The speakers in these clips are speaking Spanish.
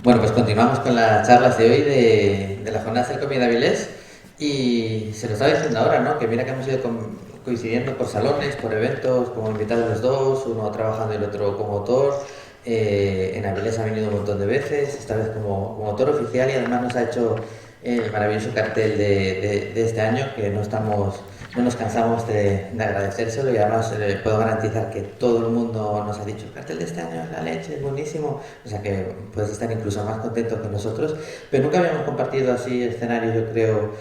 Bueno, pues continuamos con las charlas de hoy de las jornadas del cómic de Avilés y se lo estaba diciendo ahora, ¿no? Que mira que hemos ido coincidiendo por salones, por eventos, como invitados los dos, uno trabajando y el otro como autor. En Avilés ha venido un montón de veces, esta vez como autor oficial y además nos ha hecho el maravilloso cartel de este año que no nos cansamos de agradecérselo y además puedo garantizar que todo el mundo nos ha dicho el cartel de este año es la leche, es buenísimo, o sea que puedes estar incluso más contento que nosotros, pero nunca habíamos compartido así escenario, yo creo,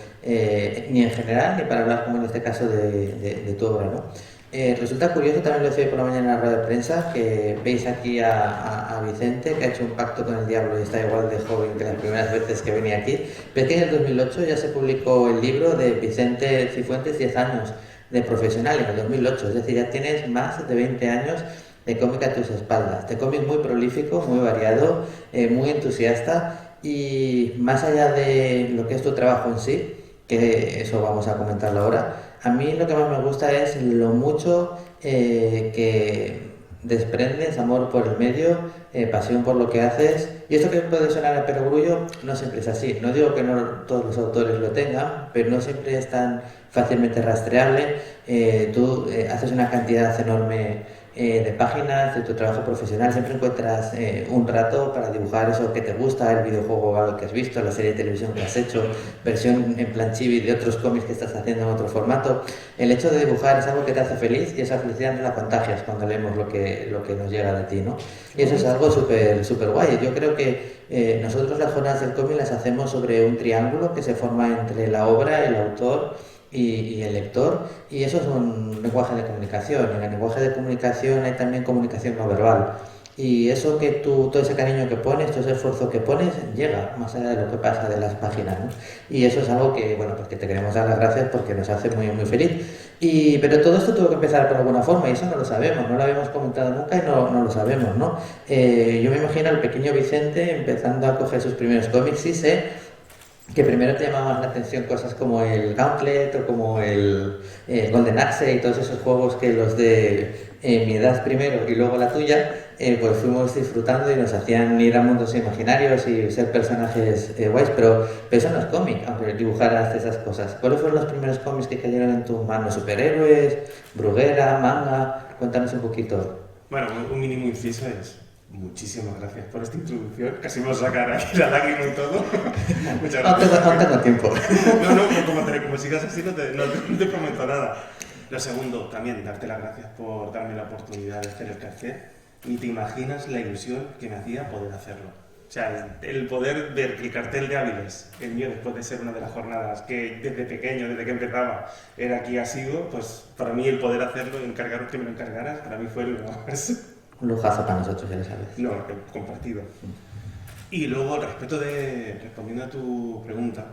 ni en general, ni para hablar como en este caso de tu obra, ¿no? Resulta curioso, también lo decía por la mañana en la rueda de prensa, que veis aquí a Vicente, que ha hecho un pacto con el diablo y está igual de joven que las primeras veces que venía aquí. Pero que en el 2008 ya se publicó el libro de Vicente Cifuentes, 10 años de profesional, en el 2008. Es decir, ya tienes más de 20 años de cómic a tus espaldas. De cómic muy prolífico, muy variado, muy entusiasta y más allá de lo que es tu trabajo en sí, que eso vamos a comentarlo ahora, a mí lo que más me gusta es lo mucho que desprendes, amor por el medio, pasión por lo que haces. Y esto que puede sonar a perogrullo, no siempre es así. No digo que no todos los autores lo tengan, pero no siempre es tan fácilmente rastreable. Tú haces una cantidad enorme de páginas de tu trabajo profesional, siempre encuentras un rato para dibujar eso que te gusta, el videojuego o algo que has visto, la serie de televisión que has hecho, versión en plan chibi de otros cómics que estás haciendo en otro formato. El hecho de dibujar es algo que te hace feliz y esa felicidad no la contagias cuando leemos lo que nos llega de ti, ¿no? Y eso es algo súper guay. Yo creo que nosotros las jornadas del cómic las hacemos sobre un triángulo que se forma entre la obra, el autor y el lector, y eso es un lenguaje de comunicación. En el lenguaje de comunicación hay también comunicación no verbal. Y eso que tú, todo ese cariño que pones, todo ese esfuerzo que pones, llega más allá de lo que pasa de las páginas, ¿no? Y eso es algo que, bueno, pues que te queremos dar las gracias porque nos hace muy feliz. Pero todo esto tuvo que empezar por alguna forma y eso no lo sabemos, no lo habíamos comentado nunca y no lo sabemos, ¿no? Yo me imagino al pequeño Vicente empezando a coger sus primeros cómics y sé que primero te llamaban la atención cosas como el Gauntlet o como el Golden Axe y todos esos juegos que los de mi edad primero y luego la tuya, pues fuimos disfrutando y nos hacían ir a mundos imaginarios y ser personajes guays, pero eso no es cómic, aunque dibujaras esas cosas. ¿Cuáles fueron los primeros cómics que cayeron en tu mano? ¿Superhéroes? ¿Bruguera? ¿Manga? Cuéntanos un poquito. Bueno, un mínimo inciso es muchísimas gracias por esta introducción. Casi me vas a sacar aquí la lágrima y todo. Muchas gracias. Aún tengo tiempo. No, como sigas así no te prometo nada. Lo segundo, también darte las gracias por darme la oportunidad de hacer el café. Ni te imaginas la ilusión que me hacía poder hacerlo. O sea, el poder ver el cartel de Áviles, el mío después de ser una de las jornadas que desde pequeño, desde que empezaba, era aquí ha sido, pues para mí el poder hacerlo, encargaros que me lo encargaras, para mí fue lo más. Un lujazo para nosotros, ya lo sabes. No, compartido. Y luego, respondiendo a tu pregunta,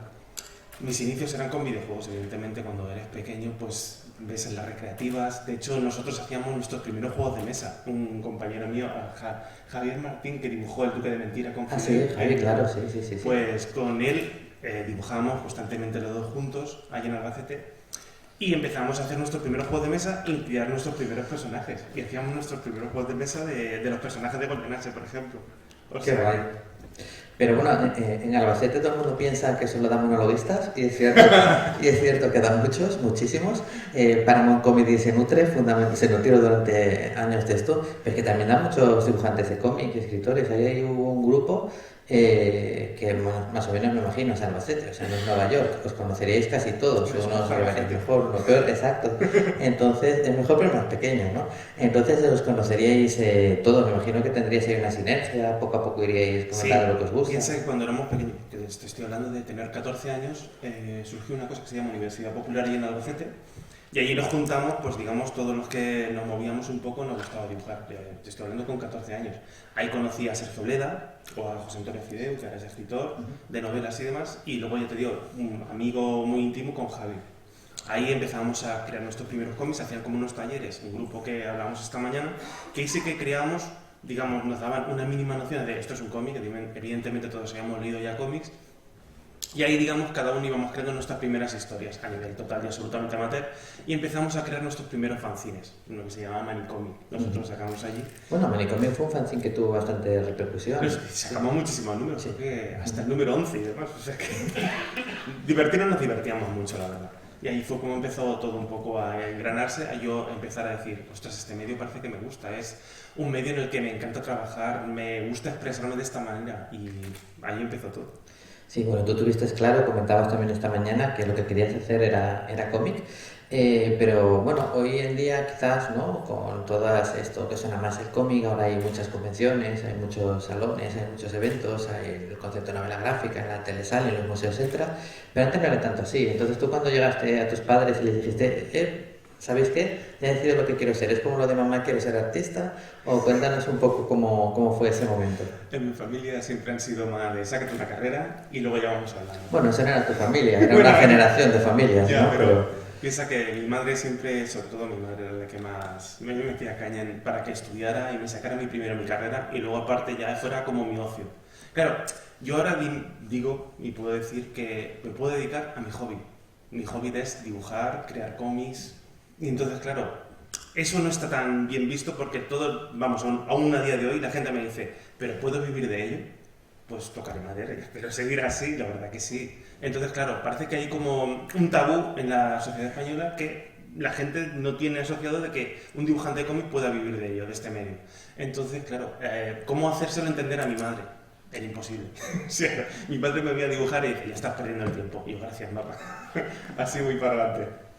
mis inicios eran con videojuegos, evidentemente cuando eres pequeño pues ves en las recreativas. De hecho nosotros hacíamos nuestros primeros juegos de mesa. Un compañero mío, Javier Martín, que dibujó El Duque de Mentira con Sí, Javi, claro, sí. pues con él dibujábamos constantemente los dos juntos, allí en Albacete, y empezamos a hacer nuestros primeros juegos de mesa y crear nuestros primeros personajes. Y hacíamos nuestros primeros juegos de mesa de los personajes de Golden Axe, por ejemplo. Qué guay. Pero bueno, en Albacete todo el mundo piensa que solo dan monologuistas y es cierto que dan muchísimos. Paramount Comedy se nutrió durante años de esto, pero es que también dan muchos dibujantes de cómics y escritores. Ahí hubo un grupo que más o menos me imagino es Albacete, o sea, no es Nueva York, os conoceríais casi todos, unos mejor, uno peor, exacto. Entonces, es mejor pero más pequeño, ¿no? Entonces os conoceríais todos, me imagino que tendríais ahí una sinergia, poco a poco iríais comentando lo que os gusta. Piensa que cuando éramos pequeños, que te estoy hablando de tener 14 años, surgió una cosa que se llama Universidad Popular y en Albacete, y allí nos juntamos, pues digamos, todos los que nos movíamos un poco, nos gustaba dibujar. Te estoy hablando con 14 años. Ahí conocí a Sergio Leda o a José Antonio Fideu, que ahora es escritor de novelas y demás, y luego ya te digo, un amigo muy íntimo con Javi. Ahí empezamos a crear nuestros primeros cómics, hacían como unos talleres, un grupo que hablamos esta mañana, que ahí sí que creábamos, digamos, nos daban una mínima noción de esto es un cómic, evidentemente todos habíamos leído ya cómics, Y ahí, digamos, cada uno íbamos creando nuestras primeras historias a nivel total y absolutamente amateur y empezamos a crear nuestros primeros fanzines, uno que se llamaba Manicomi. Nosotros sacamos allí. Bueno, Manicomi fue un fanzine que tuvo bastante repercusión. Pues sacamos muchísimos números, creo que hasta el número 11 y demás. O sea que divertirnos nos divertíamos mucho, la verdad. Y ahí fue como empezó todo un poco a engranarse, a yo empezar a decir, ostras, este medio parece que me gusta, es un medio en el que me encanta trabajar, me gusta expresarme de esta manera y ahí empezó todo. Sí, bueno, tú tuviste claro, comentabas también esta mañana que lo que querías hacer era cómic, pero bueno, hoy en día quizás, ¿no? Con todo esto que suena más el cómic, ahora hay muchas convenciones, hay muchos salones, hay muchos eventos, hay el concepto de novela gráfica en la telesal, en los museos, etcétera, pero antes no era tanto así. Entonces tú cuando llegaste a tus padres y les dijiste, ¿sabéis qué? Ya he decidido lo que quiero ser. ¿Es como lo de mamá, quiero ser artista? O cuéntanos un poco cómo fue ese momento. En mi familia siempre han sido más de sácate una carrera y luego ya vamos hablando. Bueno, esa no era tu familia, era una generación de familias, ya, ¿no? Pero piensa que mi madre siempre, sobre todo mi madre, era la que más me metía caña para que estudiara y me sacara primero mi carrera y luego aparte ya fuera como mi ocio. Claro, yo ahora digo y puedo decir que me puedo dedicar a mi hobby. Mi hobby es dibujar, crear cómics. Y entonces, claro, eso no está tan bien visto porque todo, vamos, aún a día de hoy la gente me dice, ¿pero puedo vivir de ello? Pues tocaré madera, pero seguir así, la verdad que sí. Entonces, claro, parece que hay como un tabú en la sociedad española que la gente no tiene asociado de que un dibujante de cómic pueda vivir de ello, de este medio. Entonces, claro, ¿cómo hacérselo entender a mi madre? Era imposible. O sea, mi padre me veía dibujar y decía, ya estás perdiendo el tiempo. Y yo, gracias, papá. Así muy para adelante.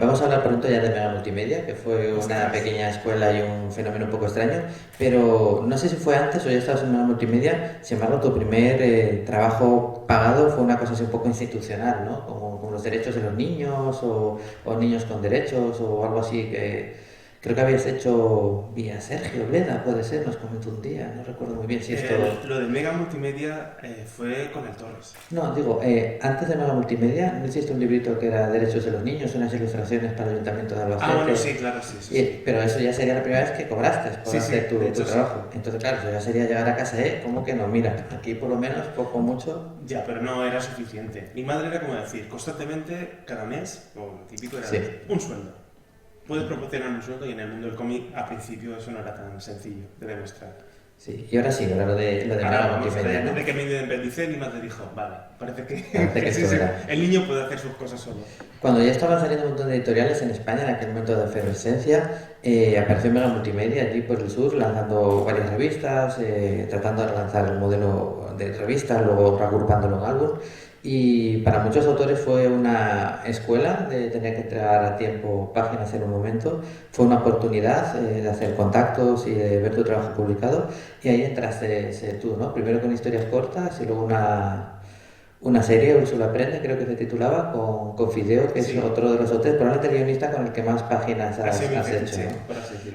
Vamos a hablar pronto ya de Mega Multimedia, que fue una pequeña escuela y un fenómeno un poco extraño, pero no sé si fue antes o ya estabas en Mega Multimedia. Sin embargo, tu primer trabajo pagado fue una cosa así un poco institucional, ¿no? Como los derechos de los niños o niños con derechos o algo así que creo que habías hecho vía Sergio Bleda, puede ser, nos comentó un día, no recuerdo muy bien si esto... Lo de Mega Multimedia fue con el Torres. No, digo, antes de Mega Multimedia, ¿no hiciste un librito que era Derechos de los Niños, unas ilustraciones para el Ayuntamiento de Albacete? Ah, bueno, sí, claro, sí. Pero eso ya sería la primera vez que cobraste por hacer tu trabajo. Sí. Entonces, claro, eso ya sería llegar a casa, ¿cómo que no? Mira, aquí por lo menos, poco mucho... Ya, pero no era suficiente. Mi madre era como decir, constantemente, cada mes, o lo típico era un sueldo. Puedes proporcionar un sueldo y en el mundo del cómic, a principio, eso no era tan sencillo de demostrar. Sí, y ahora sí, ahora lo de Mega Multimedia, ¿no? Desde que me independicé, mi madre dijo, vale, parece que sí, el niño puede hacer sus cosas solo. Cuando ya estaban saliendo un montón de editoriales en España, en aquel momento de efervescencia, apareció Mega Multimedia allí por el sur, lanzando varias revistas, tratando de relanzar el modelo de revista, luego reagrupándolo en álbum. Y para muchos autores fue una escuela de tener que entregar a tiempo páginas en un momento, fue una oportunidad de hacer contactos y de ver tu trabajo publicado, y ahí entraste tú, ¿no? Primero con historias cortas y luego una serie, Úrsula Aprende, creo que se titulaba, con Fideo, que es otro de los autores, probablemente el guionista con el que más páginas has hecho. Sí,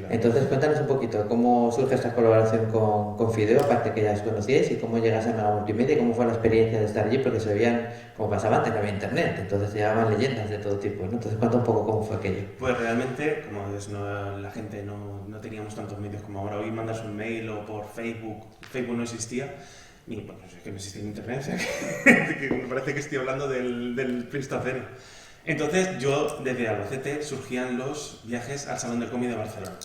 ¿no? Entonces, cuéntanos un poquito cómo surge esta colaboración con Fideo, aparte que ya os conocíais, y cómo llegas a Mega Multimedia, y cómo fue la experiencia de estar allí, porque se veían, como pasaba antes, no había internet, entonces se llevaban leyendas de todo tipo, ¿no? Entonces, cuenta un poco cómo fue aquello. Pues realmente, como ves, la gente no teníamos tantos medios como ahora. Hoy mandas un mail o por Facebook no existía. Y bueno, es que no existía internet, o sea, que me parece que estoy hablando del Pleistoceno. Entonces yo, desde Albacete, surgían los viajes al Salón del Cómic de Barcelona.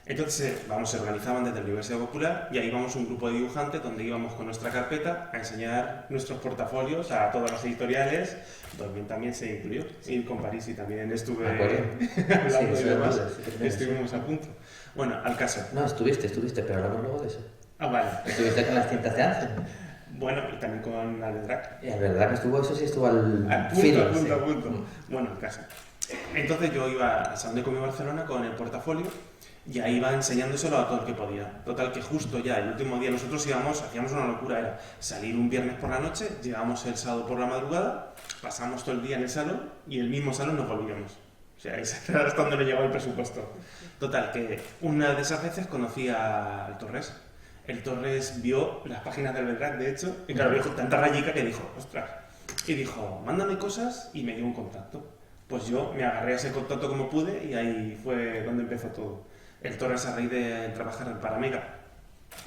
Entonces, se organizaban desde la Universidad Popular y ahí íbamos un grupo de dibujantes donde íbamos con nuestra carpeta a enseñar nuestros portafolios a todas las editoriales. Dormin también se incluyó, y con París y también estuve hablando y demás. Estuvimos a punto. Bueno, al caso. No, estuviste, pero hablamos luego de eso. Ah, vale. ¿Estuviste con las cintas de Anzen? Bueno, y también con Alvedrac. Y Alvedrac estuvo, eso sí estuvo al punto. Bueno, en casa. Entonces yo iba al Salón de Cómic Barcelona con el portafolio y ahí iba enseñándoselo a todo el que podía. Total, que justo ya el último día nosotros hacíamos una locura, era salir un viernes por la noche, llegábamos el sábado por la madrugada, pasamos todo el día en el salón y el mismo salón nos volvíamos. O sea, hasta donde nos llegaba el presupuesto. Total, que una de esas veces conocí al Torres. El Torres vio las páginas del Belgrad, de hecho, y claro, vio tanta rayica que dijo, ostras. Y dijo, mándame cosas y me dio un contacto. Pues yo me agarré a ese contacto como pude y ahí fue donde empezó todo. El Torres, a raíz de trabajar para Mega,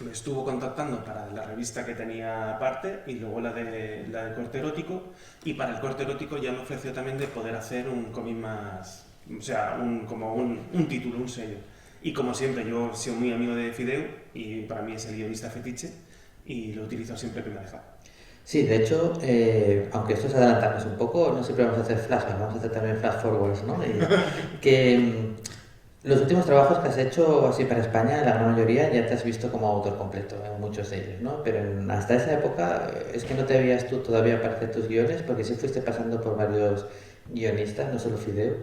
me estuvo contactando para la revista que tenía aparte y luego la de corte erótico, y para el corte erótico ya me ofreció también de poder hacer un cómic más, o sea, como un título, un sello. Y como siempre, yo he sido muy amigo de Fideu y para mí es el guionista fetiche y lo utilizo siempre que me deja. Sí, de hecho, aunque esto es adelantarnos un poco, no siempre vamos a hacer flashbacks, vamos a hacer también flash forwards, ¿no? Y que los últimos trabajos que has hecho así para España, la gran mayoría ya te has visto como autor completo en muchos de ellos, ¿no? Pero hasta esa época es que no te veías tú todavía para hacer tus guiones, porque sí fuiste pasando por varios guionistas, no solo Fideo.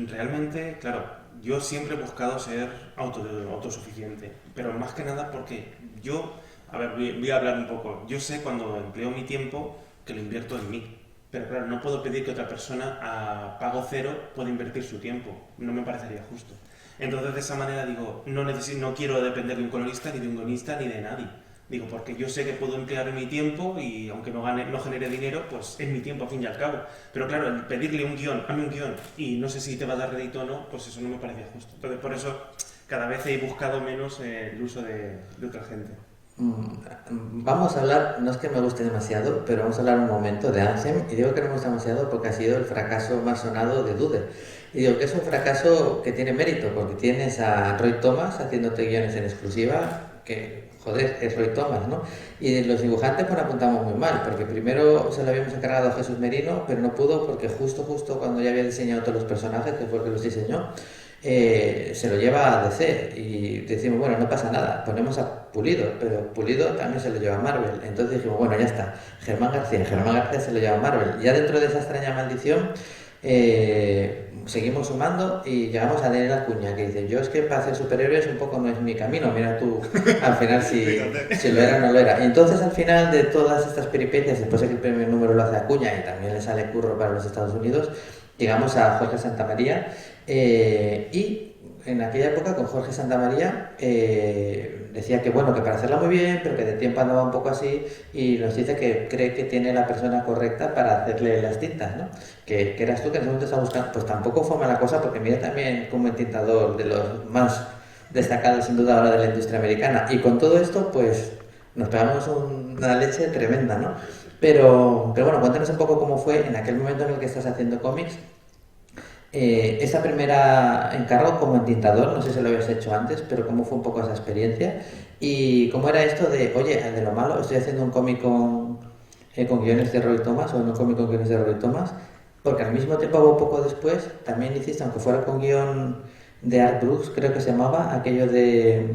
Realmente, claro, yo siempre he buscado ser autosuficiente, pero más que nada porque yo, a ver, voy a hablar un poco, yo sé cuando empleo mi tiempo que lo invierto en mí, pero claro, no puedo pedir que otra persona a pago cero pueda invertir su tiempo, no me parecería justo. Entonces de esa manera digo, no quiero depender de un colorista, ni de un guionista, ni de nadie. Digo, porque yo sé que puedo emplear mi tiempo y aunque no genere dinero, pues es mi tiempo al fin y al cabo. Pero claro, el pedirle un guión, hazme un guión y no sé si te va a dar rédito o no, pues eso no me parecía justo. Entonces por eso cada vez he buscado menos el uso de otra gente. Vamos a hablar, no es que me guste demasiado, pero vamos a hablar un momento de Anthem, y digo que no me gusta demasiado porque ha sido el fracaso más sonado de Dude. Y digo que es un fracaso que tiene mérito, porque tienes a Roy Thomas haciéndote guiones en exclusiva, que joder, es Roy Thomas, ¿no? Y los dibujantes pues apuntamos muy mal, porque primero se lo habíamos encargado a Jesús Merino, pero no pudo porque justo cuando ya había diseñado todos los personajes, que fue el que los diseñó, se lo lleva a DC y decimos, bueno, no pasa nada, ponemos a Pulido, pero Pulido también se lo lleva a Marvel. Entonces dijimos, bueno, ya está, Germán García se lo lleva a Marvel. Ya dentro de esa extraña maldición seguimos sumando y llegamos a Daniel Acuña, que dice, yo es que para hacer superhéroes un poco no es mi camino, mira tú al final si lo era o no lo era. Y entonces al final de todas estas peripecias, después de que el primer número lo hace Acuña y también le sale curro para los Estados Unidos, llegamos a Jorge Santamaría. Y en aquella época con Jorge Santamaría decía que bueno, que para hacerla muy bien, pero que de tiempo andaba un poco así, y nos dice que cree que tiene la persona correcta para hacerle las tintas, ¿no? Que eras tú que en ese momento estaba buscando, pues tampoco fue mala cosa, porque mira también como el tintador de los más destacados sin duda ahora de la industria americana, y con todo esto pues nos pegamos una leche tremenda, ¿no? Pero bueno, cuéntanos un poco cómo fue en aquel momento en el que estás haciendo cómics. Esa primera encargo como entintador, no sé si lo habías hecho antes, pero cómo fue un poco esa experiencia y cómo era esto de, oye, de lo malo, estoy haciendo un cómic con guiones de Roy Thomas o no un cómic con guiones de Roy Thomas, porque al mismo tiempo, un poco después, también hiciste, aunque fuera con guión de Art Brooks, creo que se llamaba, aquello de,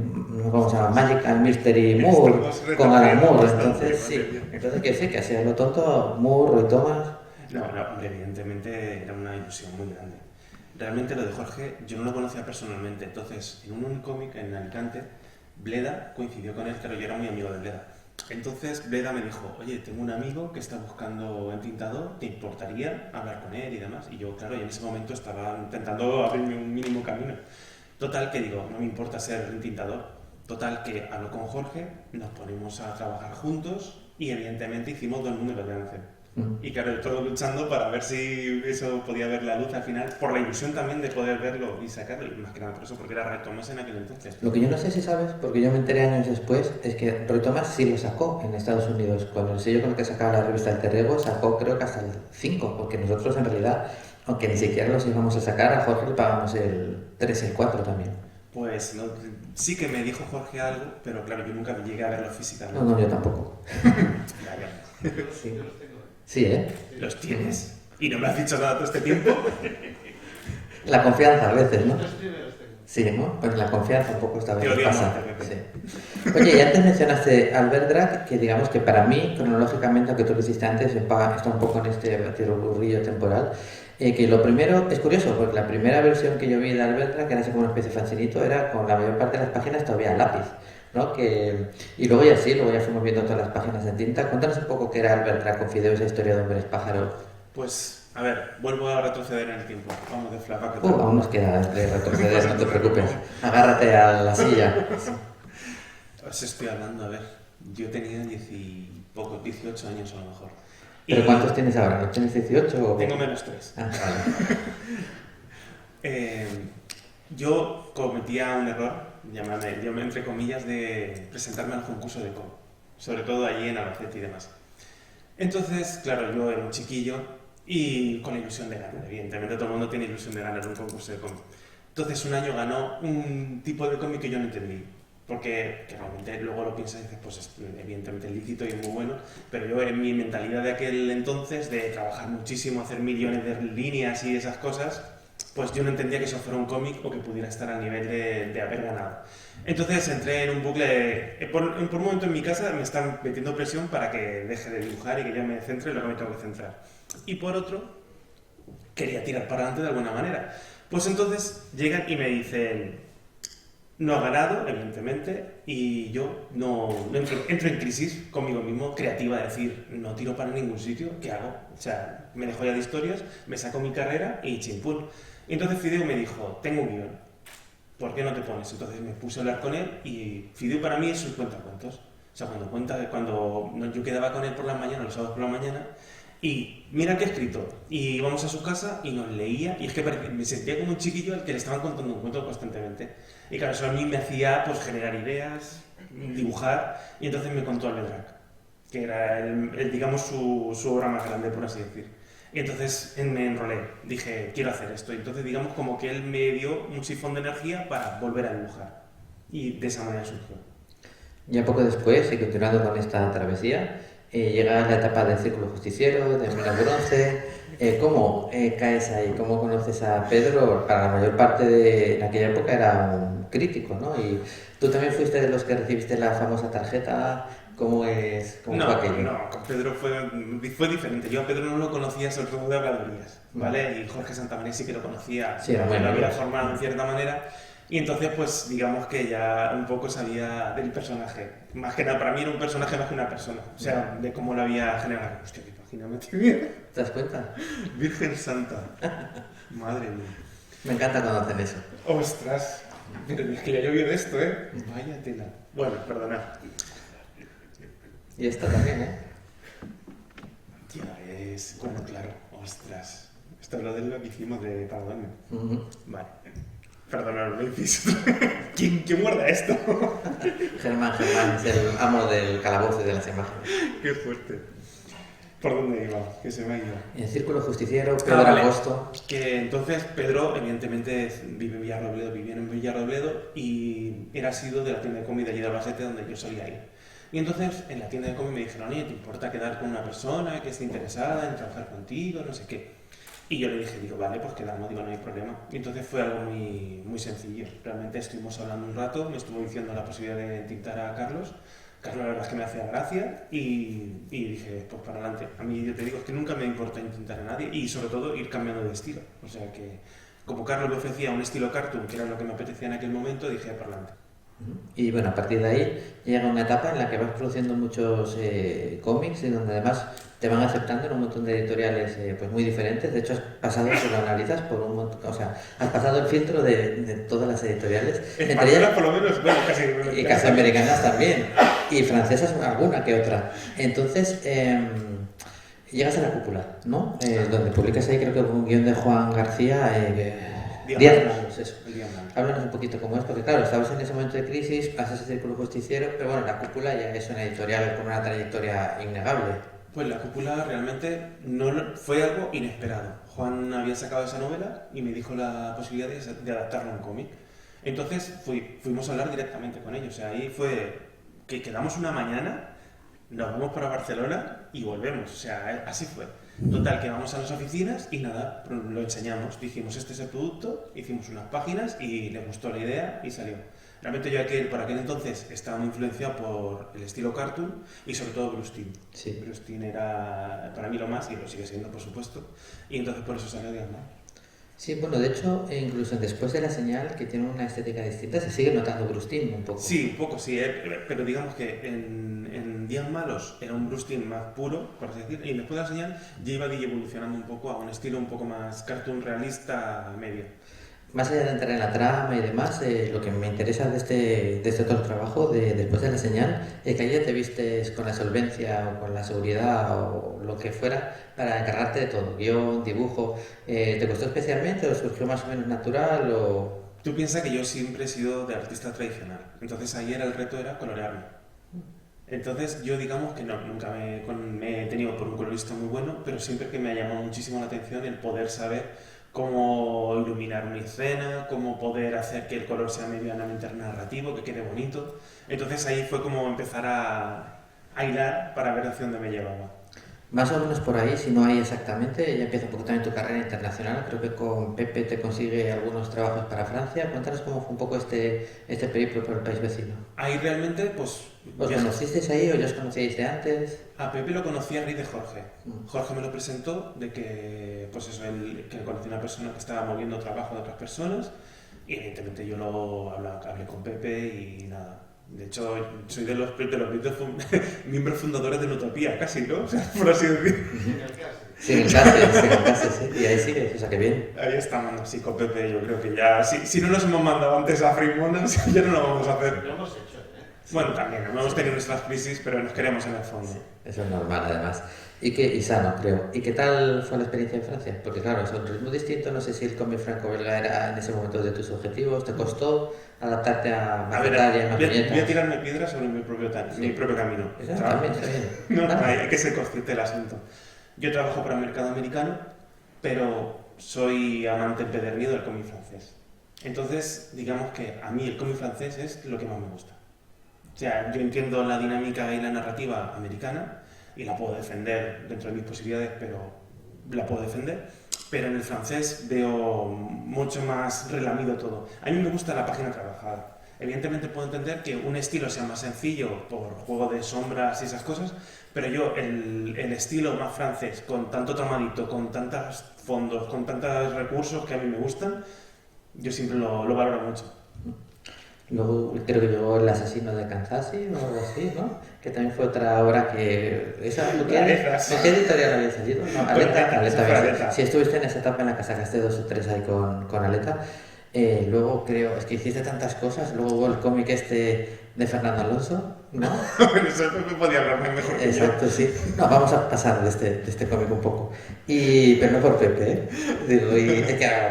¿cómo se llama? Magical Mystery Moore, con Alan Moore, entonces sí, entonces que sí, que hacía lo tonto, Moore, Roy Thomas. No, evidentemente era una ilusión muy grande. Realmente lo de Jorge yo no lo conocía personalmente, entonces en un cómic en Alicante, Bleda coincidió con él, pero yo era muy amigo de Bleda. Entonces Bleda me dijo, oye, tengo un amigo que está buscando entintador, ¿te importaría hablar con él y demás? Y yo, claro, y en ese momento estaba intentando abrirme un mínimo camino. Total que digo, no me importa ser entintador. Total que hablo con Jorge, nos ponemos a trabajar juntos y evidentemente hicimos 2 números de Anthem. Y claro, todo luchando para ver si eso podía ver la luz al final, por la ilusión también de poder verlo y sacarlo, y más que nada por eso, porque era Roy Thomas en aquel entonces. Lo que yo no sé si sabes, porque yo me enteré años después, es que Roy Thomas sí lo sacó en Estados Unidos. Con el sello con el que sacaba la revista El Terrego, sacó creo que hasta el 5, porque nosotros en realidad, aunque ni siquiera los íbamos a sacar, a Jorge le pagamos el 3 y el 4 también. Pues no, sí que me dijo Jorge algo, pero claro, yo nunca llegué a verlo físicamente. No, yo tampoco. Sí. Sí, ¿eh? ¿Los tienes? ¿Y no me has dicho nada todo este tiempo? La confianza a veces, ¿no? Sí, ¿no? Pues la confianza un poco esta vez pasa. Sí. Oye, y antes mencionaste Albert Drake, que digamos que para mí, cronológicamente, aunque tú lo hiciste antes, está un poco en este burrillo temporal. Que lo primero, es curioso, porque la primera versión que yo vi de Albert Drake, que era así como una especie de fancinito, era con la mayor parte de las páginas todavía a lápiz, ¿no? Y luego ya fuimos viendo todas las páginas en tinta. Cuéntanos un poco qué era Albert Drake con Fideo, esa historia de Hombres Pájaro. Pues, a ver, vuelvo a retroceder en el tiempo. Vamos de flashback. Aún nos queda de retroceder, no te preocupes. Agárrate a la silla. Os estoy hablando, a ver, yo tenía 18 años a lo mejor. ¿Pero cuántos tienes ahora? ¿No tienes 18 o...? Tengo menos 3. Ah, vale. Yo cometía un error llamarme entre comillas, de presentarme al concurso de cómic, sobre todo allí en Albacete y demás. Entonces, claro, yo era un chiquillo y con la ilusión de ganar, evidentemente todo el mundo tiene ilusión de ganar un concurso de cómic. Entonces un año ganó un tipo de cómic que yo no entendí, porque que realmente luego lo piensas y dices, pues es evidentemente lícito y muy bueno, pero yo en mi mentalidad de aquel entonces, de trabajar muchísimo, hacer millones de líneas y esas cosas, pues yo no entendía que eso fuera un cómic o que pudiera estar al nivel de haber ganado. Entonces entré en un bucle, por un momento en mi casa me están metiendo presión para que deje de dibujar y que yo me centre en lo que me tengo que centrar. Y por otro, quería tirar para adelante de alguna manera. Pues entonces llegan y me dicen, no ha ganado, evidentemente, y yo no entro en crisis conmigo mismo, creativa, de decir, no tiro para ningún sitio, ¿qué hago? O sea, me dejo ya de historias, me saco mi carrera y chimpún. Y entonces Fideo me dijo, tengo un guión, ¿por qué no te pones? Entonces me puse a hablar con él y Fideo para mí es un cuentacuentos. O sea, cuando yo quedaba con él por la mañana, los sábados por la mañana, y mira qué he escrito. Y íbamos a su casa y nos leía. Y es que me sentía como un chiquillo al que le estaban contando un cuento constantemente. Y claro, eso a mí me hacía pues, generar ideas, dibujar. Y entonces me contó Albedrac, que era, digamos, su obra más grande, por así decir. Y entonces me enrolé. Dije, quiero hacer esto. Y entonces, digamos, como que él me dio un sifón de energía para volver a dibujar. Y de esa manera surgió. Ya poco después, y continuando con esta travesía, llega la etapa del Círculo Justiciero, de Mina Bronce. ¿Cómo caes ahí? ¿Cómo conoces a Pedro? Para la mayor parte en aquella época era un crítico, ¿no? Y tú también fuiste de los que recibiste la famosa tarjeta. ¿Cómo fue aquello? No, con Pedro fue diferente. Yo a Pedro no lo conocía sobre todo de habladurías, ¿vale? Y Jorge Santamaría sí que lo conocía, sí, me lo había formado en cierta manera. Y entonces, pues, digamos que ya un poco sabía del personaje. Más que nada, para mí era un personaje más que una persona. O sea, de cómo lo había generado. Hostia, qué página me tiene. ¿Te das cuenta? Virgen Santa. Madre mía. Me encanta cuando hacen eso. Ostras. Pero es que ya llovió de esto, ¿eh? Vaya tela. Bueno, perdonad. Y esta también, ¿eh? Ya es... Bueno, claro. Ostras. Esto es lo de lo que hicimos de Paradorme. Vale. Perdonad, lo hiciste. ¿Quién muerda esto? Germán es el amo del calabozo y de las imágenes. Qué fuerte. ¿Por dónde iba? Que se me ha ido. En el Círculo Justiciero, Pedro Agosto. Que entonces Pedro, evidentemente, vivía en Villarrobledo y era sido de la tienda de cómic de allí de Albacete donde yo solía ir. Y entonces en la tienda de cómic me dijeron, oye, ¿te importa quedar con una persona que esté interesada en trabajar contigo? No sé qué. Y yo le dije, vale, pues quedamos, no hay problema. Y entonces fue algo muy, muy sencillo. Realmente estuvimos hablando un rato, me estuvo diciendo la posibilidad de tintar a Carlos. Carlos la verdad es que me hacía gracia y dije, pues para adelante. A mí, yo te digo, es que nunca me importa intentar a nadie y sobre todo ir cambiando de estilo. O sea que, como Carlos me ofrecía un estilo cartoon, que era lo que me apetecía en aquel momento, dije, para adelante. Y bueno, a partir de ahí llega una etapa en la que vas produciendo muchos cómics y donde además te van aceptando en un montón de editoriales pues muy diferentes. De hecho, has pasado, si lo analizas, por un montón, o sea, has pasado el filtro de todas las editoriales. Entre ellas, por lo menos, bueno, casi. Y casi americanas también. Y francesas alguna que otra. Entonces, llegas a La Cúpula, ¿no? Donde publicas ahí, creo que un guión de Juan García. Díaz Manos, eso. Háblanos un poquito cómo es, porque claro, estabas en ese momento de crisis, haces el Círculo Justiciero, pero bueno, La Cúpula ya es una editorial con una trayectoria innegable. Pues La Cúpula realmente no fue algo inesperado. Juan había sacado esa novela y me dijo la posibilidad de adaptarla a un cómic. Entonces fuimos a hablar directamente con ellos. O sea, ahí fue que quedamos una mañana, nos vamos para Barcelona y volvemos. O sea, así fue. Total, que vamos a las oficinas y nada, lo enseñamos. Dijimos, este es el producto, hicimos unas páginas y le gustó la idea y salió. Realmente yo por aquel entonces estaba muy influenciado por el estilo cartoon y sobre todo Bruce Timm. Sí. Bruce Timm era para mí lo más y lo sigue siendo, por supuesto. Y entonces por eso salió Díaz Manos. Sí, bueno, de hecho, incluso después de La Señal, que tiene una estética distinta, se sigue notando Bruce Timm un poco. Sí, un poco, sí, pero digamos que en Días Malos era un Bruce Timm más puro, por así decir, y después de La Señal ya iba evolucionando un poco a un estilo un poco más cartoon realista medio. Más allá de entrar en la trama y demás, lo que me interesa de este otro trabajo, después de La Señal, es que ahí ya te vistes con la solvencia o con la seguridad o lo que fuera para encargarte de todo, guión, dibujo. ¿Te costó especialmente o surgió más o menos natural? Tú piensas que yo siempre he sido de artista tradicional, entonces ahí el reto era colorearme. Entonces yo digamos que no, nunca me he tenido por un colorista muy bueno, pero siempre que me ha llamado muchísimo la atención el poder saber cómo iluminar una escena, cómo poder hacer que el color sea medianamente narrativo, que quede bonito. Entonces ahí fue como empezar a hilar para ver hacia dónde me llevaba. Más o menos por ahí, si no hay exactamente, ya empieza un poco también tu carrera internacional. Creo que con Pepe te consigue algunos trabajos para Francia. Cuéntanos cómo fue un poco este periplo por el país vecino. Ahí realmente, pues... ¿Os conocisteis ahí o ya os conocíais de antes? A Pepe lo conocí a raíz de Jorge. Mm. Jorge me lo presentó de que, pues eso, que conocí a una persona que estaba moviendo trabajo de otras personas y evidentemente yo hablé con Pepe y nada. De hecho, soy de los miembros fundadores de Utopía, casi, ¿no? O sea, por así decir. Sí, en clase, sí. Y ahí sigues, o sea, que bien. Ahí estamos, así con Pepe, yo creo que ya... Si no nos hemos mandado antes a Freimonas, ya no lo vamos a hacer. Lo hemos hecho, ¿eh? Bueno, también, no hemos tenido nuestras crisis, pero nos queremos en el fondo. Eso es normal, además. Y sano, creo. ¿Y qué tal fue la experiencia en Francia? Porque claro, es un ritmo distinto. No sé si el cómic franco-belga era en ese momento de tus objetivos. ¿Te costó adaptarte a más detalle, más viñetas? Voy a tirarme piedras sobre mi propio camino. También está bien. No, hay que ser consciente del asunto. Yo trabajo para el mercado americano, pero soy amante empedernido del cómic francés. Entonces, digamos que a mí el cómic francés es lo que más me gusta. O sea, yo entiendo la dinámica y la narrativa americana y la puedo defender dentro de mis posibilidades, pero la puedo defender. Pero en el francés veo mucho más relamido todo. A mí me gusta la página trabajada. Evidentemente puedo entender que un estilo sea más sencillo por juego de sombras y esas cosas, pero yo el estilo más francés, con tanto tramadito, con tantos fondos, con tantos recursos que a mí me gustan, yo siempre lo valoro mucho. Luego creo que llegó El asesino de Kansas o algo así, ¿no? Que también fue otra obra que... ¿En qué editorial había salido? No, Aleta. Si estuviste en esa etapa en la que sacaste 2 o 3 ahí con Aleta. Luego creo, es que hiciste tantas cosas, luego hubo el cómic de Fernando Alonso, ¿no? Eso me podía hablar mejor que exacto, yo. Sí. No, vamos a pasar de este cómic un poco. Pero no por Pepe, ¿eh? Digo,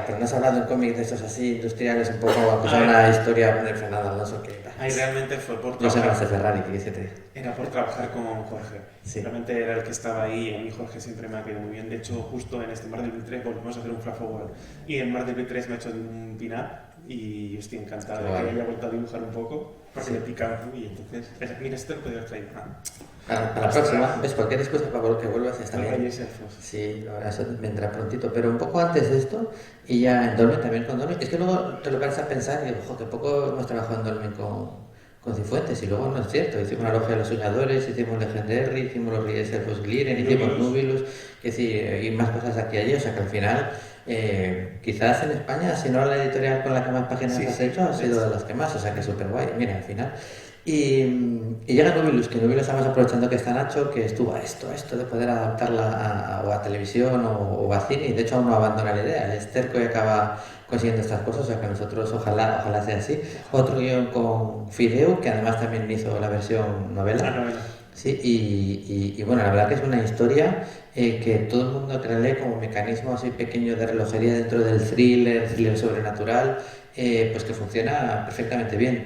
pero no has hablado de un cómic de estos así industriales, un poco, pues una historia de Fernando Alonso que... Ahí realmente fue por trabajar. No sé más de Ferrari, que se te... Era por trabajar con Jorge. Sí. Realmente era el que estaba ahí y a mí Jorge siempre me ha quedado muy bien. De hecho, justo en este Mar del 3 volvimos a hacer un flash forward. Y en Mar del 3 me ha hecho un pin-up y yo estoy encantado de que haya vuelto a dibujar un poco porque me pica y entonces... Mira, esto lo podría traer. Para la próxima, ¿ves? Cualquier excusa para que vuelvas está bien. Sí, ahora eso vendrá prontito. Pero un poco antes de esto, y ya en Dolmen, también con Dolmen, es que luego te lo vas a pensar y digo, ojo, que poco hemos trabajado en Dolmen con Cifuentes, y luego no es cierto. Hicimos la Logia de los Soñadores, hicimos Legendary, hicimos los Reyes Elfos Gliren, hicimos Nubilus, y más cosas aquí y allí, o sea que al final... quizás en España, si no la editorial con la que más páginas has hecho, ha sido de las que más, o sea que súper guay, mira, al final. Y llega Nubilus, que Nubilus estamos aprovechando que está Nacho, que estuvo a esto de poder adaptarla a televisión o a cine, y de hecho aún no abandona la idea, es terco y acaba consiguiendo estas cosas, o sea que nosotros ojalá sea así. Otro guión con Fideu, que además también hizo la versión novela. Sí, y bueno, la verdad que es una historia que todo el mundo que la lee como mecanismo así pequeño de relojería dentro del thriller sobrenatural, pues que funciona perfectamente bien.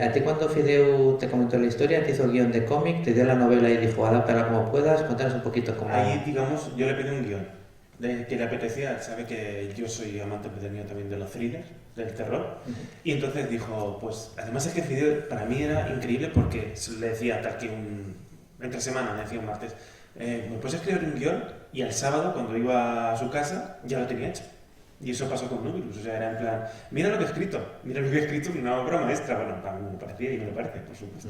¿A ti cuando Fideu te comentó la historia, te hizo el guión de cómic, te dio la novela y dijo, adáptala como puedas? Cuéntanos un poquito cómo... Ahí, digamos, yo le pedí un guión que le apetecía, sabe que yo soy amante empedernido también de los thrillers, del terror, y entonces dijo, pues, además es que Fideu para mí era increíble porque le decía tal que entre semana, me decía un martes, ¿me puedes escribir un guión? Y el sábado, cuando iba a su casa, ya lo tenía hecho. Y eso pasó con Nubilus, o sea, era en plan, mira lo que he escrito, una obra maestra. Bueno, a mí me parecía y me lo parece, por supuesto.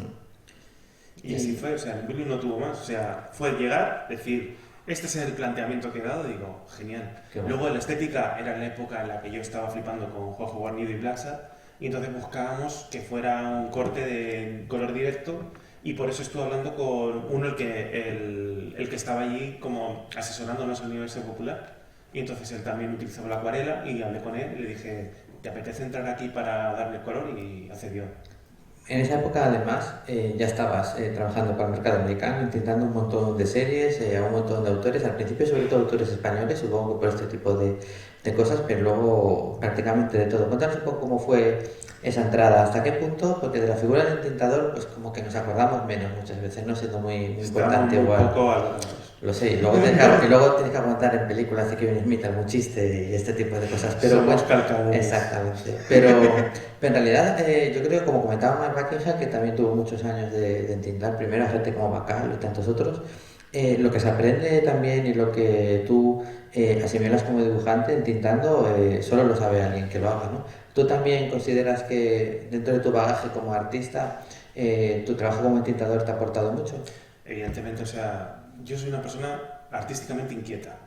Y así fue, o sea, Nubilus no tuvo más, o sea, fue llegar, decir, este es el planteamiento que he dado, y digo, genial. Luego la estética era la época en la que yo estaba flipando con Juanjo Guarnido y Blacksat, y entonces buscábamos que fuera un corte de color directo, y por eso estuve hablando con uno el que estaba allí como asesorándonos al Universo Popular, y entonces él también utilizaba la acuarela y hablé con él y le dije, ¿te apetece entrar aquí para darle color? Y accedió. En esa época, además, ya estabas trabajando para el mercado americano, intentando un montón de series, a un montón de autores, al principio sobre todo autores españoles, supongo que por este tipo de de cosas, pero luego prácticamente de todo. Cuéntanos un poco cómo fue esa entrada, hasta qué punto, porque de la figura del tintador, pues como que nos acordamos menos muchas veces, no siendo muy importante Estamos un igual. poco valorados. Lo sé, y luego tienes que aguantar en películas de Kevin Smith algún chiste y este tipo de cosas. Pero Somos bueno, calcadores. exactamente. Pero en realidad yo creo, como comentaba Mark Buckingham, que también tuvo muchos años de entintar, primero a gente como Bacall y tantos otros, lo que se aprende también y lo que tú asimilas como dibujante entintando, solo lo sabe alguien que lo haga, ¿no? ¿Tú también consideras que dentro de tu bagaje como artista, tu trabajo como entintador te ha aportado mucho? Evidentemente, o sea, yo soy una persona artísticamente inquieta,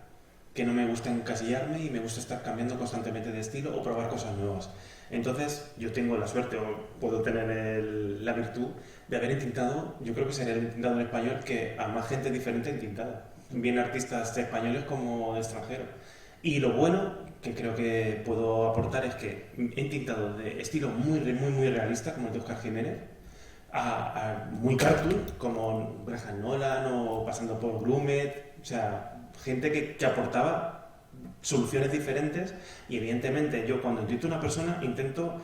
que no me gusta encasillarme y me gusta estar cambiando constantemente de estilo o probar cosas nuevas. Entonces, yo tengo la suerte, o puedo tener la virtud, de haber intentado, yo creo que ser el intentador español que a más gente diferente ha intentado, bien artistas españoles como de extranjero. Y lo bueno que creo que puedo aportar es que he intentado de estilo muy realista, como el de Oscar Jiménez, a muy cartoon, como Graham Nolan o pasando por Grumet, o sea, gente que aportaba soluciones diferentes y evidentemente yo cuando intento una persona intento,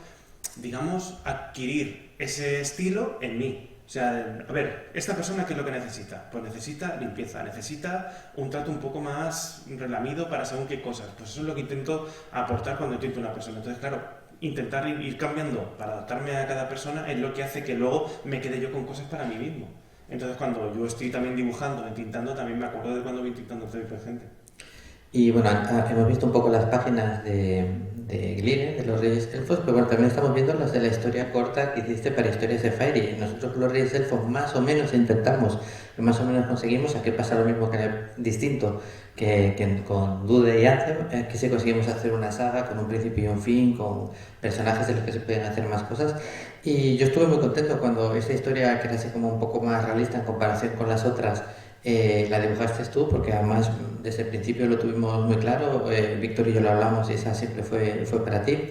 digamos, adquirir ese estilo en mí. O sea, a ver, ¿esta persona qué es lo que necesita? Pues necesita limpieza, necesita un trato un poco más relamido para según qué cosas. Pues eso es lo que intento aportar cuando intento una persona. Entonces, claro, intentar ir cambiando para adaptarme a cada persona es lo que hace que luego me quede yo con cosas para mí mismo. Entonces, cuando yo estoy también dibujando, tintando, también me acuerdo de cuando voy tintando otro tipo de gente. Y bueno, hemos visto un poco las páginas de Glire, de los Reyes Elfos, pero bueno, también estamos viendo las de la historia corta que hiciste para Historias de Fairy. Nosotros con los Reyes Elfos más o menos intentamos, más o menos conseguimos, aquí pasa lo mismo que distinto que con Dude y Anthem, que sí conseguimos hacer una saga con un principio y un fin, con personajes de los que se pueden hacer más cosas. Y yo estuve muy contento cuando esta historia, que era así como un poco más realista en comparación con las otras, la dibujaste tú, porque además desde el principio lo tuvimos muy claro, Víctor y yo lo hablamos y esa siempre fue para ti.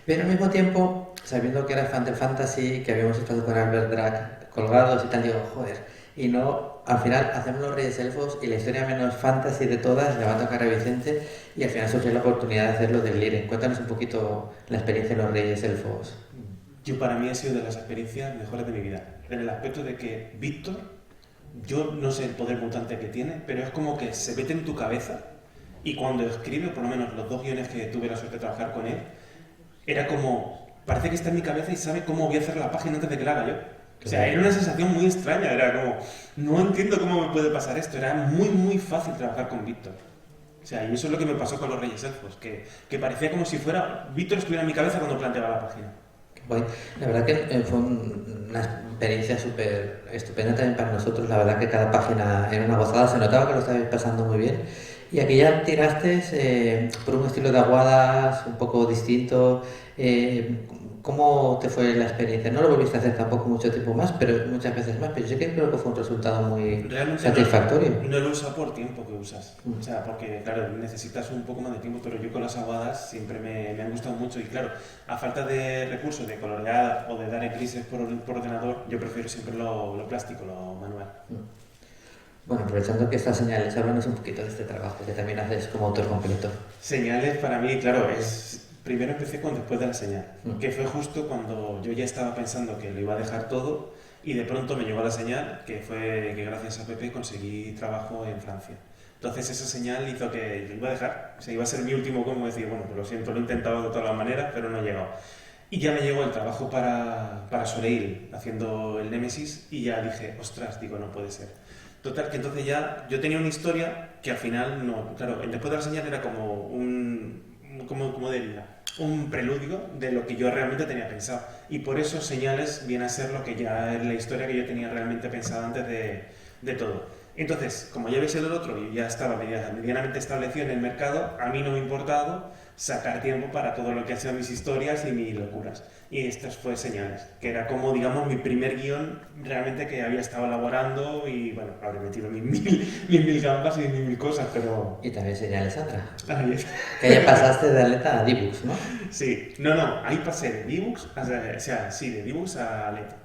Pero al mismo tiempo, sabiendo que eras fan de Fantasy, que habíamos estado con Albert Drag colgados y tal, digo, joder, y no, al final hacemos los Reyes Elfos y la historia menos fantasy de todas le va a tocar a Vicente y al final surgió la oportunidad de hacerlo del Liren. Cuéntanos un poquito la experiencia de los Reyes Elfos. Yo para mí ha sido de las experiencias mejores de mi vida, en el aspecto de que Víctor, yo no sé el poder mutante que tiene, pero es como que se mete en tu cabeza y cuando escribe, por lo menos los dos guiones que tuve la suerte de trabajar con él, era como, parece que está en mi cabeza y sabe cómo voy a hacer la página antes de que la haga yo. O sea, era una sensación muy extraña, era como, no entiendo cómo me puede pasar esto, era muy fácil trabajar con Víctor. O sea, y eso es lo que me pasó con los Reyes Elfos, que parecía como si fuera Víctor estuviera en mi cabeza cuando planteaba la página. Guay. La verdad que fue una experiencia súper estupenda también para nosotros. La verdad que cada página era una gozada, se notaba que lo estabais pasando muy bien. Y aquí ya tiraste por un estilo de aguadas un poco distinto. ¿Cómo te fue la experiencia? No lo volviste a hacer tampoco mucho tiempo más, pero muchas veces más. Pero yo sí que creo que fue un resultado muy Realmente satisfactorio. no lo usa por tiempo que usas. O sea, porque claro, necesitas un poco más de tiempo, pero yo con las aguadas siempre me han gustado mucho. Y claro, a falta de recursos de colorear o de dar grises por ordenador, yo prefiero siempre lo plástico, lo manual. Bueno, aprovechando que estas señales, háblanos un poquito de este trabajo que también haces como autor completo. Señales para mí, claro, es... Primero empecé con Después de la señal, que fue justo cuando yo ya estaba pensando que lo iba a dejar todo y de pronto me llegó la señal, que fue que gracias a Pepe conseguí trabajo en Francia. Entonces esa señal hizo que lo iba a dejar, o sea, iba a ser mi último como decir, bueno, pues lo siento, lo he intentado de todas las maneras, pero no he llegado. Y ya me llegó el trabajo para Soleil, haciendo el Némesis, y ya dije, ostras, digo, no puede ser. Total, que entonces ya yo tenía una historia que al final no, claro, Después de la señal era como ¿cómo diría? Un preludio de lo que yo realmente tenía pensado. Y por eso Señales viene a ser lo que ya es la historia que yo tenía realmente pensada antes de todo. Entonces, como ya veis el otro y ya estaba medianamente establecido en el mercado, a mí no me ha importado sacar tiempo para todo lo que han sido mis historias y mis locuras. Y estas fue Señales, que era como, digamos, mi primer guión realmente que había estado elaborando y, bueno, habré metido mis mil gambas y mil cosas, pero... Y también señales Sandra. Ahí es. Que ya pasaste de Aleta a D-Books, ¿no? Sí, no, ahí pasé de D-Books, o sea, sí, de D-Books a Aleta.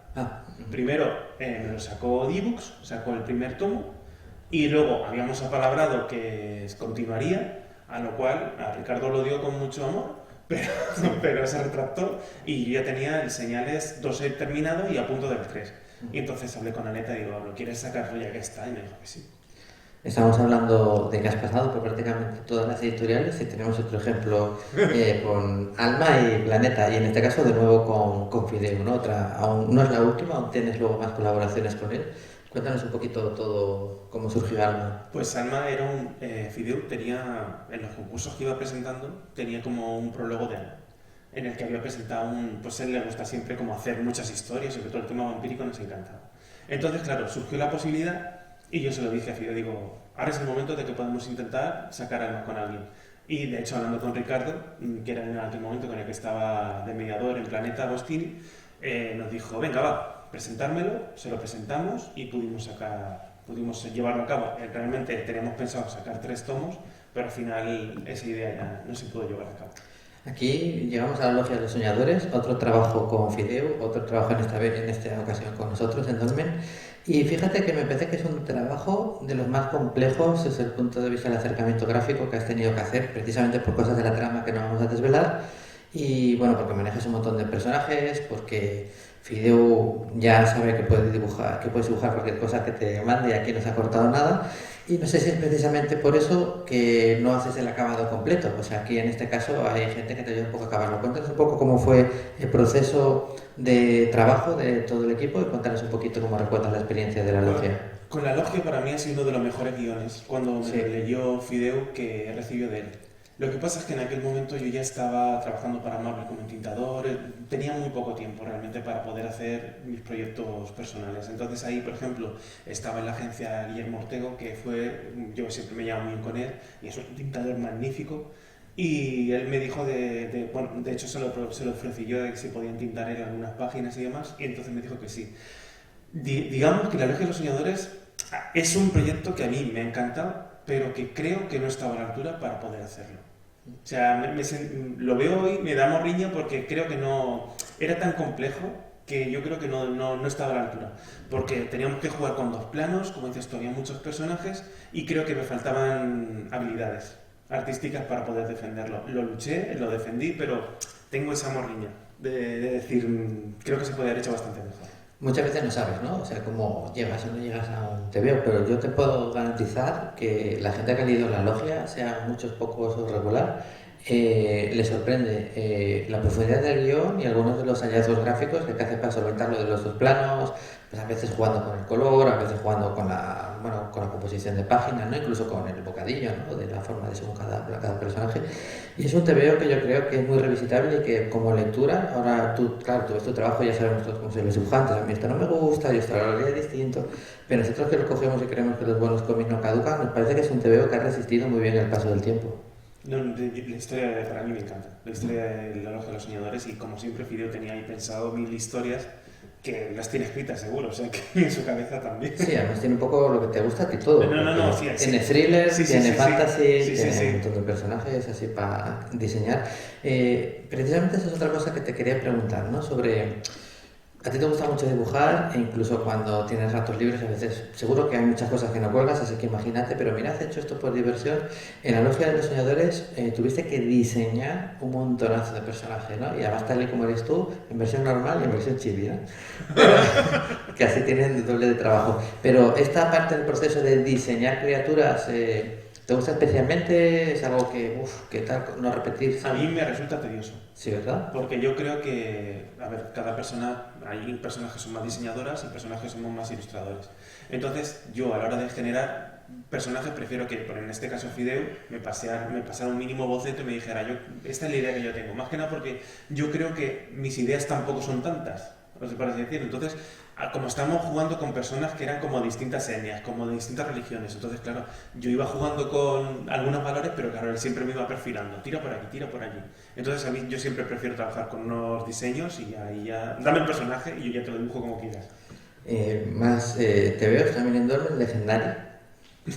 Primero me lo sacó D-Books, sacó el primer tomo, y luego habíamos apalabrado que continuaría, A lo cual a Ricardo lo dio con mucho amor, pero se retractó y yo ya tenía el señales 2 terminado y a punto del 3. Y entonces hablé con Aneta y digo, ¿lo quieres sacarlo ya que está? Y me dijo que sí. Estamos hablando de que has pasado por prácticamente todas las editoriales y tenemos otro ejemplo con Alma y Planeta y en este caso de nuevo con Fideo, ¿no? Aún no es la última, aún tienes luego más colaboraciones con él. Cuéntanos un poquito todo, cómo surgió Alma. Pues Alma era un... Fideo tenía, en los concursos que iba presentando, tenía como un prólogo de Alma, en el que había presentado pues a él le gusta siempre como hacer muchas historias, sobre todo el tema vampírico nos encantaba. Entonces, claro, surgió la posibilidad y yo se lo dije a Fideo, digo, ahora es el momento de que podemos intentar sacar Alma con alguien. Y de hecho, hablando con Ricardo, que era en aquel momento con el que estaba de mediador en Planeta Agostini, nos dijo, venga, va, presentármelo, se lo presentamos y pudimos llevarlo a cabo. Realmente teníamos pensado sacar 3 tomos, pero al final esa idea ya no se pudo llevar a cabo. Aquí llegamos a la Logia de los Soñadores, otro trabajo con Fideo, otro trabajo en esta ocasión con nosotros en Dolmen. Y fíjate que me parece que es un trabajo de los más complejos desde el punto de vista del acercamiento gráfico que has tenido que hacer, precisamente por cosas de la trama que no vamos a desvelar. Y bueno, porque manejas un montón de personajes, porque Fideo ya sabe que puedes dibujar cualquier cosa que te mande y aquí no se ha cortado nada. Y no sé si es precisamente por eso que no haces el acabado completo. O sea, aquí en este caso hay gente que te ayuda un poco a acabarlo. Cuéntanos un poco cómo fue el proceso de trabajo de todo el equipo y cuéntanos un poquito cómo recuerdas la experiencia de la logia. Con la logia para mí ha sido uno de los mejores guiones cuando me leyó Fideo que recibió de él. Lo que pasa es que en aquel momento yo ya estaba trabajando para Marvel como tintador, tenía muy poco tiempo realmente para poder hacer mis proyectos personales. Entonces ahí, por ejemplo, estaba en la agencia Guillermo Ortego, yo siempre me llamo muy bien con él, y es un tintador magnífico. Y él me dijo bueno, de hecho se lo ofrecí yo de que si podían tintar en algunas páginas y demás, y entonces me dijo que sí. Digamos que la Logia de los Soñadores es un proyecto que a mí me ha encantado, pero que creo que no estaba a la altura para poder hacerlo. O sea, lo veo hoy, me da morriña porque creo que no era tan complejo que yo creo que no estaba a la altura. Porque teníamos que jugar con 2 planos, como dices tú, había muchos personajes y creo que me faltaban habilidades artísticas para poder defenderlo. Lo luché, lo defendí, pero tengo esa morriña de decir, creo que se podría haber hecho bastante mejor. Muchas veces no sabes, ¿no? O sea, cómo llegas o no llegas a un TVO, pero yo te puedo garantizar que la gente que ha leído la logia, sea muchos, pocos o regular, le sorprende la profundidad del guión y algunos de los hallazgos gráficos que hace para solventar lo de los 2 planos, pues a veces jugando con el color, a veces jugando con la composición de páginas, ¿no? Incluso con el bocadillo, ¿no? De la forma de según cada personaje. Y es un TVO que yo creo que es muy revisitable y que como lectura, ahora tú, claro, tú ves tu trabajo, ya sabemos todos cómo son los dibujantes, a mí esto no me gusta, yo esto lo haría distinto, pero nosotros que lo cogemos y creemos que los buenos cómics no caducan, nos parece que es un TVO que ha resistido muy bien el paso del tiempo. No, la historia para mí me encanta, la historia de la Logia de los Soñadores, y como siempre Fideo tenía ahí pensado 1000 historias que las tiene escritas seguro, o sea que en su cabeza también. Sí, además tiene un poco lo que te gusta a ti todo. No, sí, tiene thriller, tiene fantasy, tiene un sí. montón de personajes así para diseñar. Precisamente esa es otra cosa que te quería preguntar, ¿no? Sobre... A ti te gusta mucho dibujar e incluso cuando tienes ratos libres a veces seguro que hay muchas cosas que no cuelgas, así que imagínate, pero mira, has hecho esto por diversión. En la Logia de los Soñadores tuviste que diseñar un montonazo de personajes, ¿no? Y además tal y como eres tú, en versión normal y en versión chibi, ¿no? Que así tienen doble de trabajo. Pero esta parte del proceso de diseñar criaturas... ¿Te gusta especialmente? ¿Es algo que tal, no repetirse? A mí me resulta tedioso. Sí, ¿verdad? Porque yo creo que, a ver, cada persona, hay personas que son más diseñadoras y personas que somos más ilustradores. Entonces, yo a la hora de generar personajes prefiero que, por en este caso Fideo, me pasara un mínimo boceto y me dijera, esta es la idea que yo tengo. Más que nada porque yo creo que mis ideas tampoco son tantas, no sé para así decirlo. Entonces, como estamos jugando con personas que eran como distintas etnias, como de distintas religiones, entonces claro, yo iba jugando con algunos valores, pero claro, él siempre me iba perfilando, tira por aquí, tira por allí. Entonces a mí yo siempre prefiero trabajar con unos diseños y ahí ya, dame el personaje y yo ya te lo dibujo como quieras. Te veo también en Dolmen, legendario.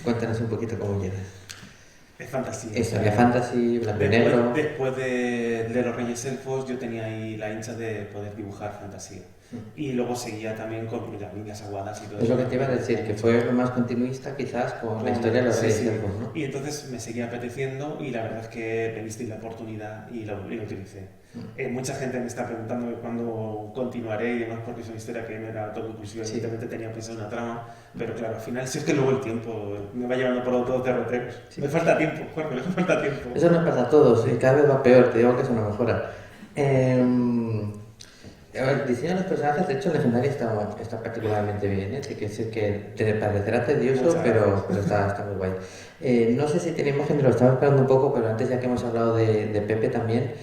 Cuéntanos un poquito cómo llegas. Es fantasía. Historia fantasy, blanco y negro. Después de los Reyes Elfos yo tenía ahí la hincha de poder dibujar fantasía. Y luego seguía también con las líneas aguadas y todo Es eso. lo que te iba a decir, que fue lo más continuista quizás con la historia de los Sí, Reyes sí. Elfos, ¿no? Y entonces me seguía apeteciendo y la verdad es que me disteis la oportunidad y lo utilicé. Mucha gente me está preguntando de cuándo continuaré y demás, porque es una historia que no era autoconclusiva, Sí. evidentemente tenía pensado una trama, pero claro, al final, si es que luego el tiempo me va llevando por otros derroteros. Sí. Me falta tiempo, Jorge, me falta tiempo. Eso nos pasa a todos y cada vez va peor, te digo que eso no mejora. A ver, el diseño de los personajes, de hecho, el legendario está particularmente bien, ¿eh? Sí que sé que te parecerá tedioso, Muchas pero gracias. está muy guay. No sé si tiene imagen, lo estaba esperando un poco, pero antes ya que hemos hablado de Pepe también,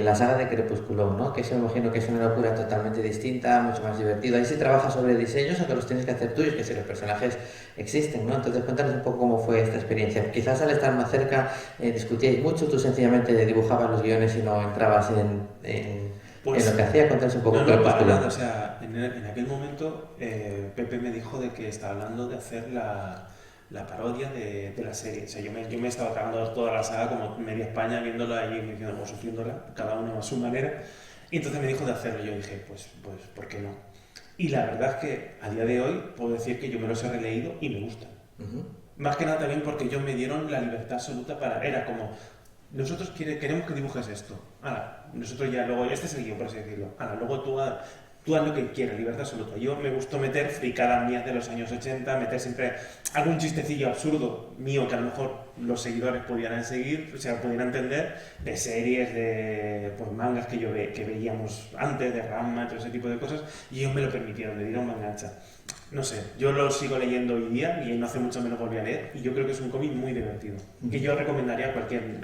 la saga de Crepúsculo, ¿no? Que eso me imagino que es una locura totalmente distinta, mucho más divertida. Ahí sí trabajas sobre diseños, aunque los tienes que hacer tuyos, que si los personajes existen, ¿no? Entonces cuéntanos un poco cómo fue esta experiencia. Quizás al estar más cerca discutíais mucho, tú sencillamente dibujabas los guiones y no entrabas en lo que hacía. Cuéntanos un poco No, no, para Crepúsculo. nada. O sea, en aquel momento Pepe me dijo de que estaba hablando de hacer la parodia de la serie. O sea, yo me estaba acabando toda la saga como media España viéndola y diciendo, o sufriéndola, cada uno a su manera. Y entonces me dijo de hacerlo. Yo dije, pues, ¿por qué no? Y la verdad es que a día de hoy puedo decir que yo me los he releído y me gustan. Más que nada también porque ellos me dieron la libertad absoluta para... Era como, nosotros queremos que dibujes esto. Ahora, nosotros ya luego, este es el guión, por así decirlo. Ahora, luego tú haz lo que quieras, libertad absoluta. Yo me gustó meter fricadas mías de los años 80, meter siempre algún chistecillo absurdo mío que a lo mejor los seguidores pudieran seguir, o sea, pudieran entender, de series, de pues, mangas que veíamos antes, de Ranma, todo ese tipo de cosas, y ellos me lo permitieron, me dieron manga ancha. No sé, yo lo sigo leyendo hoy día y no hace mucho menos volví a leer y yo creo que es un cómic muy divertido que yo recomendaría a cualquier.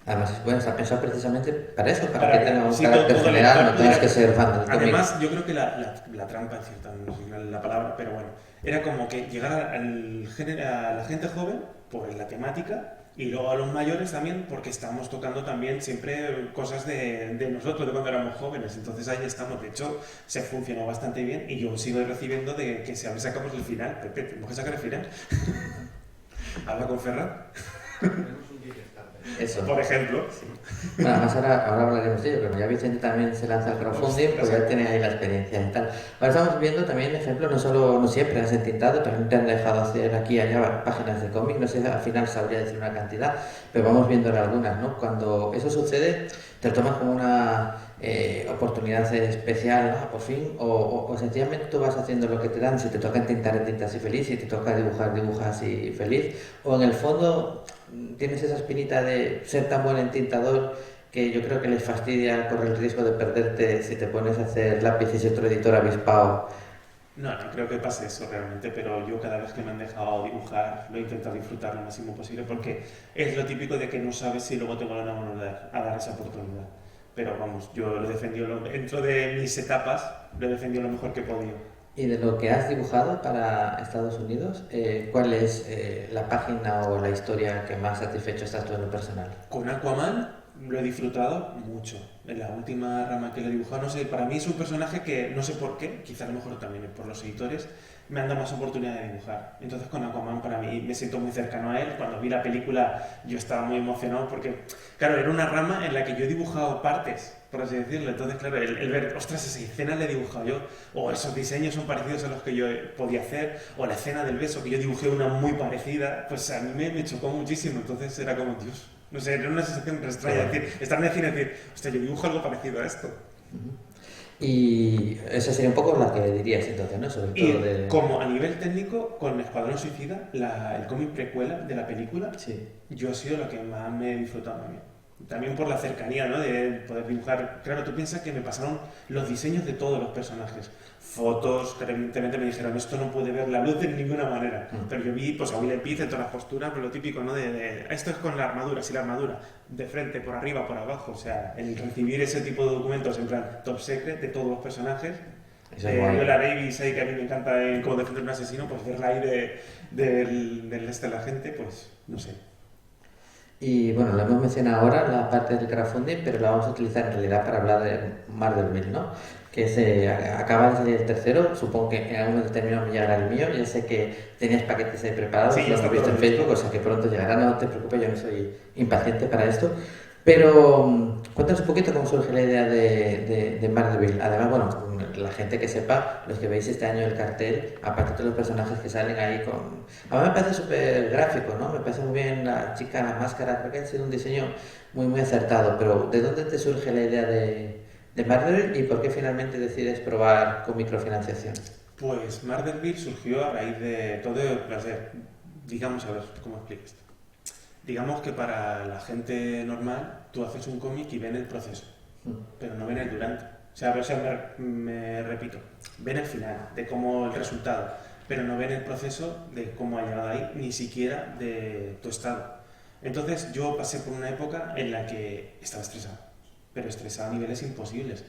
Además, bueno, está pensado precisamente para eso, para que tenga un sí, carácter todo general, lector no tengas pudiera- que ser fan del cómic. Además, yo creo que la trampa, en cierta, no sé la palabra, pero bueno, era como que llegar a la gente joven por la temática y luego a los mayores también porque estamos tocando también siempre cosas de nosotros, de cuando éramos jóvenes. Entonces ahí estamos. De hecho, se funcionó bastante bien y yo sigo recibiendo de que si a ver sacamos el final. Pepe, tenemos que sacar el final. Habla con Ferran, Eso. por ejemplo. Bueno, además ahora hablaremos de ello, pero ya Vicente también se lanza al crowdfunding, pues ya tiene ahí la experiencia y tal. Ahora estamos viendo también ejemplos, no siempre has entintado, también te han dejado hacer aquí y allá páginas de cómic, no sé, al final sabría decir una cantidad, pero vamos viendo algunas, ¿no? Cuando eso sucede, te lo tomas como una oportunidad especial, ¿no? Por fin, o sencillamente tú vas haciendo lo que te dan, si te toca entintas y feliz, si te toca dibujar, dibujas y feliz, o en el fondo tienes esa espinita de ser tan buen entintador que yo creo que les fastidia correr el riesgo de perderte si te pones a hacer lápices y otro editor avispado. No, no creo que pase eso realmente, pero yo cada vez que me han dejado dibujar lo he intentado disfrutar lo máximo posible porque es lo típico de que no sabes si luego te van a dar esa oportunidad. Pero vamos, yo lo he defendido dentro de mis etapas, lo he defendido lo mejor que he podido. Y de lo que has dibujado para Estados Unidos, ¿cuál es la página o la historia que más satisfecho estás tú en lo personal? Con Aquaman lo he disfrutado mucho. En la última rama que le he dibujado, no sé, para mí es un personaje que no sé por qué, quizá a lo mejor también por los editores, me han dado más oportunidad de dibujar. Entonces con Aquaman para mí me siento muy cercano a él. Cuando vi la película yo estaba muy emocionado porque, claro, era una rama en la que yo he dibujado partes, por así decirlo. Entonces, claro, el ver, ostras, esa escena la he dibujado yo, o esos diseños son parecidos a los que yo podía hacer, o la escena del beso, que yo dibujé una muy parecida, pues a mí me chocó muchísimo. Entonces era como, Dios, no sé, era una sensación extraña. Decir, estar en el cine y decir, hostia, yo dibujo algo parecido a esto. Y esa sería un poco la que dirías entonces, ¿no? Sobre Y todo de... como a nivel técnico, con Escuadrón Suicida, el cómic precuela de la película, Sí. yo ha sido lo que más me he disfrutado a mí. También por la cercanía, ¿no? De poder dibujar. Claro, tú piensas que me pasaron los diseños de todos los personajes. Fotos, que evidentemente me dijeron, esto no puede ver la luz de ninguna manera. Pero yo vi, pues a Will Smith en todas las posturas, pues lo típico, ¿no? Esto es con la armadura, sí, la armadura, de frente, por arriba, por abajo. O sea, el recibir ese tipo de documentos en plan top secret de todos los personajes. Viola Davis ahí, que a mí me encanta en Cómo defender un asesino, pues verla ahí del este de la gente, pues no sé. Y bueno, lo hemos mencionado ahora, la parte del crowdfunding, pero la vamos a utilizar en realidad para hablar de Marvel 1000, ¿no? Que acaba de salir el tercero, supongo que en algún momento terminado me llegará el mío, ya sé que tenías paquetes ahí preparados, Sí, lo está hemos visto todo en listo. Facebook, o sea que pronto llegará, no te preocupes, yo no soy impaciente para esto. Pero cuéntanos un poquito cómo surge la idea de Marvel. Además, bueno, la gente que sepa, los que veis este año el cartel, aparte de los personajes que salen ahí con... A mí me parece súper gráfico, ¿no? Me parece muy bien la chica, la máscara, creo que ha sido un diseño muy acertado. Pero ¿de dónde te surge la idea de Marvel y por qué finalmente decides probar con microfinanciación? Pues Marderville surgió a raíz de todo, digamos, a ver, ¿cómo explico esto? Digamos que para la gente normal, tú haces un cómic y ven el proceso, pero no ven el durante. Me repito, ven el final, de cómo el resultado, pero no ven el proceso de cómo ha llegado ahí, ni siquiera de tu estado. Entonces yo pasé por una época en la que estaba estresado, pero estresado a niveles imposibles.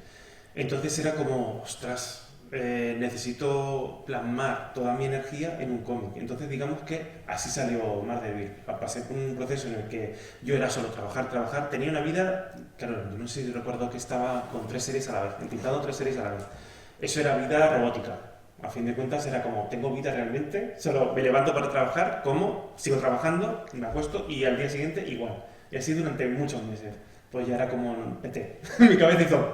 Entonces era como, ostras, necesito plasmar toda mi energía en un cómic. Entonces digamos que así salió Mar de Vil. Pasé por un proceso en el que yo era solo trabajar. Tenía una vida, claro, yo no sé si recuerdo que estaba con 3 series a la vez, intentando 3 series a la vez. Eso era vida robótica. A fin de cuentas era como, tengo vida realmente, solo me levanto para trabajar, como, sigo trabajando, me acuesto y al día siguiente igual. Y así durante muchos meses. Pues ya era como, vete. Mi cabeza hizo...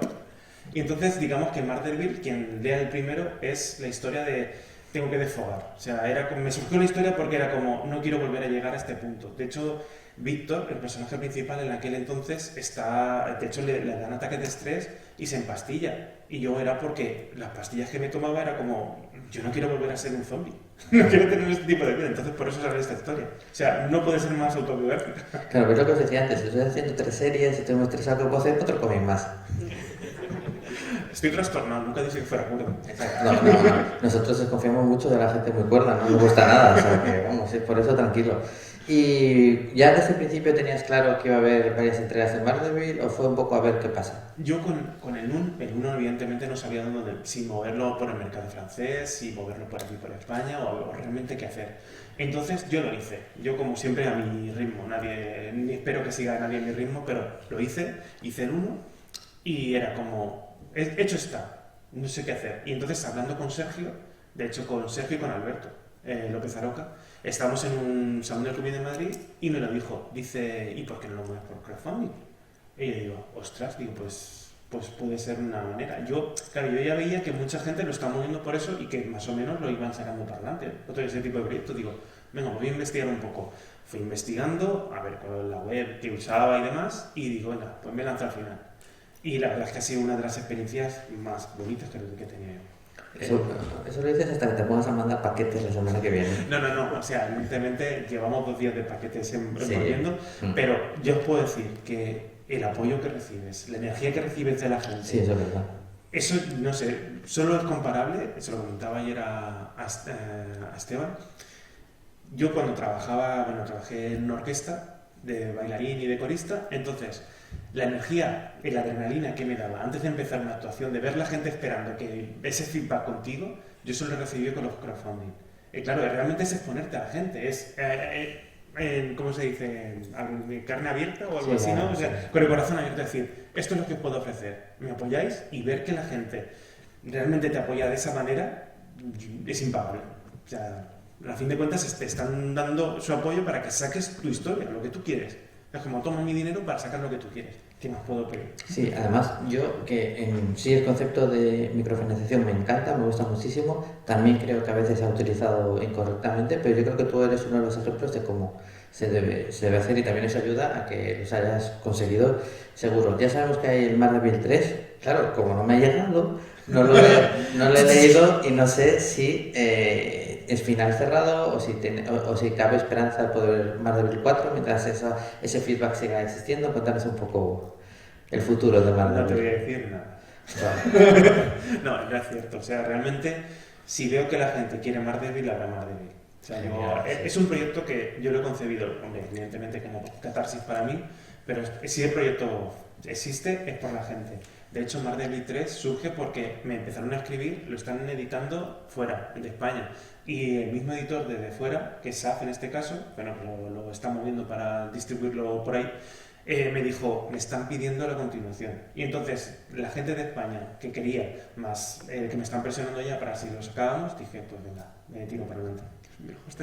Y entonces, digamos que Marderville, quien lea el primero, es la historia de tengo que desfogar. O sea, me surgió la historia porque era como, no quiero volver a llegar a este punto. De hecho, Víctor, el personaje principal en aquel entonces, de hecho le dan ataques de estrés y se empastilla. Y yo era porque las pastillas que me tomaba era como, yo no quiero volver a ser un zombie. No quiero tener este tipo de vida. Entonces, por eso sale esta historia. O sea, no puede ser más autobiográfica. Claro, pero es lo que os decía antes, estoy haciendo 3 series, estoy muy estresado, que puedo hacer otro cómic más. Estoy trastornado, nunca dije que fuera cuerdo. No. Nosotros desconfiamos mucho de la gente muy cuerda, no nos gusta nada, o sea que vamos, por eso tranquilo. ¿Y ya desde el principio tenías claro que iba a haber varias entregas de Marvel o fue un poco a ver qué pasa? Yo con el uno evidentemente no sabía si moverlo por el mercado francés, si moverlo por aquí por España o realmente qué hacer. Entonces yo lo hice, yo como siempre a mi ritmo, ni espero que siga nadie a mi ritmo, pero lo hice el uno y era como, hecho está, no sé qué hacer. Y entonces hablando con Sergio, de hecho con Sergio y con Alberto López Aroca, estábamos en un salón de Rubí de Madrid y me lo dijo, dice, ¿y por qué no lo mueves por crowdfunding? Y yo digo, ostras, pues puede ser una manera. Claro, yo ya veía que mucha gente lo está moviendo por eso y que más o menos lo iban sacando para adelante. Ese tipo de proyectos, digo, venga, voy a investigar un poco. Fui investigando, a ver cuál es la web que usaba y demás, y digo, venga, pues me lanzo al final. Y la verdad es que ha sido una de las experiencias más bonitas que tenía yo. Eso lo dices hasta que te pongas a mandar paquetes la semana que viene. No, o sea, evidentemente llevamos 2 días de paquetes envolviendo, Sí. pero yo os puedo decir que el apoyo que recibes, la energía que recibes de la gente, Sí, eso es verdad. eso, no sé, solo es comparable, se lo comentaba ayer a Esteban. Yo cuando trabajé en una orquesta de bailarín y de corista, entonces la energía y la adrenalina que me daba antes de empezar una actuación, de ver la gente esperando que ese feedback contigo, yo eso lo recibí con los crowdfunding. Claro, realmente es exponerte a la gente, es, ¿cómo se dice? Carne abierta o algo así, ¿no? O sea, con el corazón abierto, decir, esto es lo que os puedo ofrecer, ¿me apoyáis? Y ver que la gente realmente te apoya de esa manera es impagable. O sea, a fin de cuentas te están dando su apoyo para que saques tu historia, lo que tú quieres. Es como, toma mi dinero para sacar lo que tú quieres. ¿Qué más puedo pedir? Sí, además yo que en sí el concepto de microfinanciación me encanta, me gusta muchísimo, también creo que a veces se ha utilizado incorrectamente, pero yo creo que tú eres uno de los ejemplos de cómo se debe hacer y también eso ayuda a que los hayas conseguido seguro. Ya sabemos que hay el Marvel 3, claro, como no me ha llegado, no lo he leído y no sé si es final cerrado o si cabe esperanza de poder ver Marvel 4 mientras ese feedback siga existiendo. Cuéntanos un poco el futuro de Marvel. No te voy a decir nada. No es cierto. O sea, realmente, si veo que la gente quiere Marvel, habrá Marvel. O sea, es un proyecto que yo lo he concebido, hombre, evidentemente como catarsis para mí, pero si el proyecto existe es por la gente. De hecho, Marvel 3 surge porque me empezaron a escribir, lo están editando fuera de España. Y el mismo editor desde fuera, que es SAF en este caso, bueno, lo está moviendo para distribuirlo por ahí, me dijo, me están pidiendo la continuación. Y entonces, la gente de España que quería, más que me están presionando ya para si lo sacábamos, dije, pues venga, me tiro para adelante.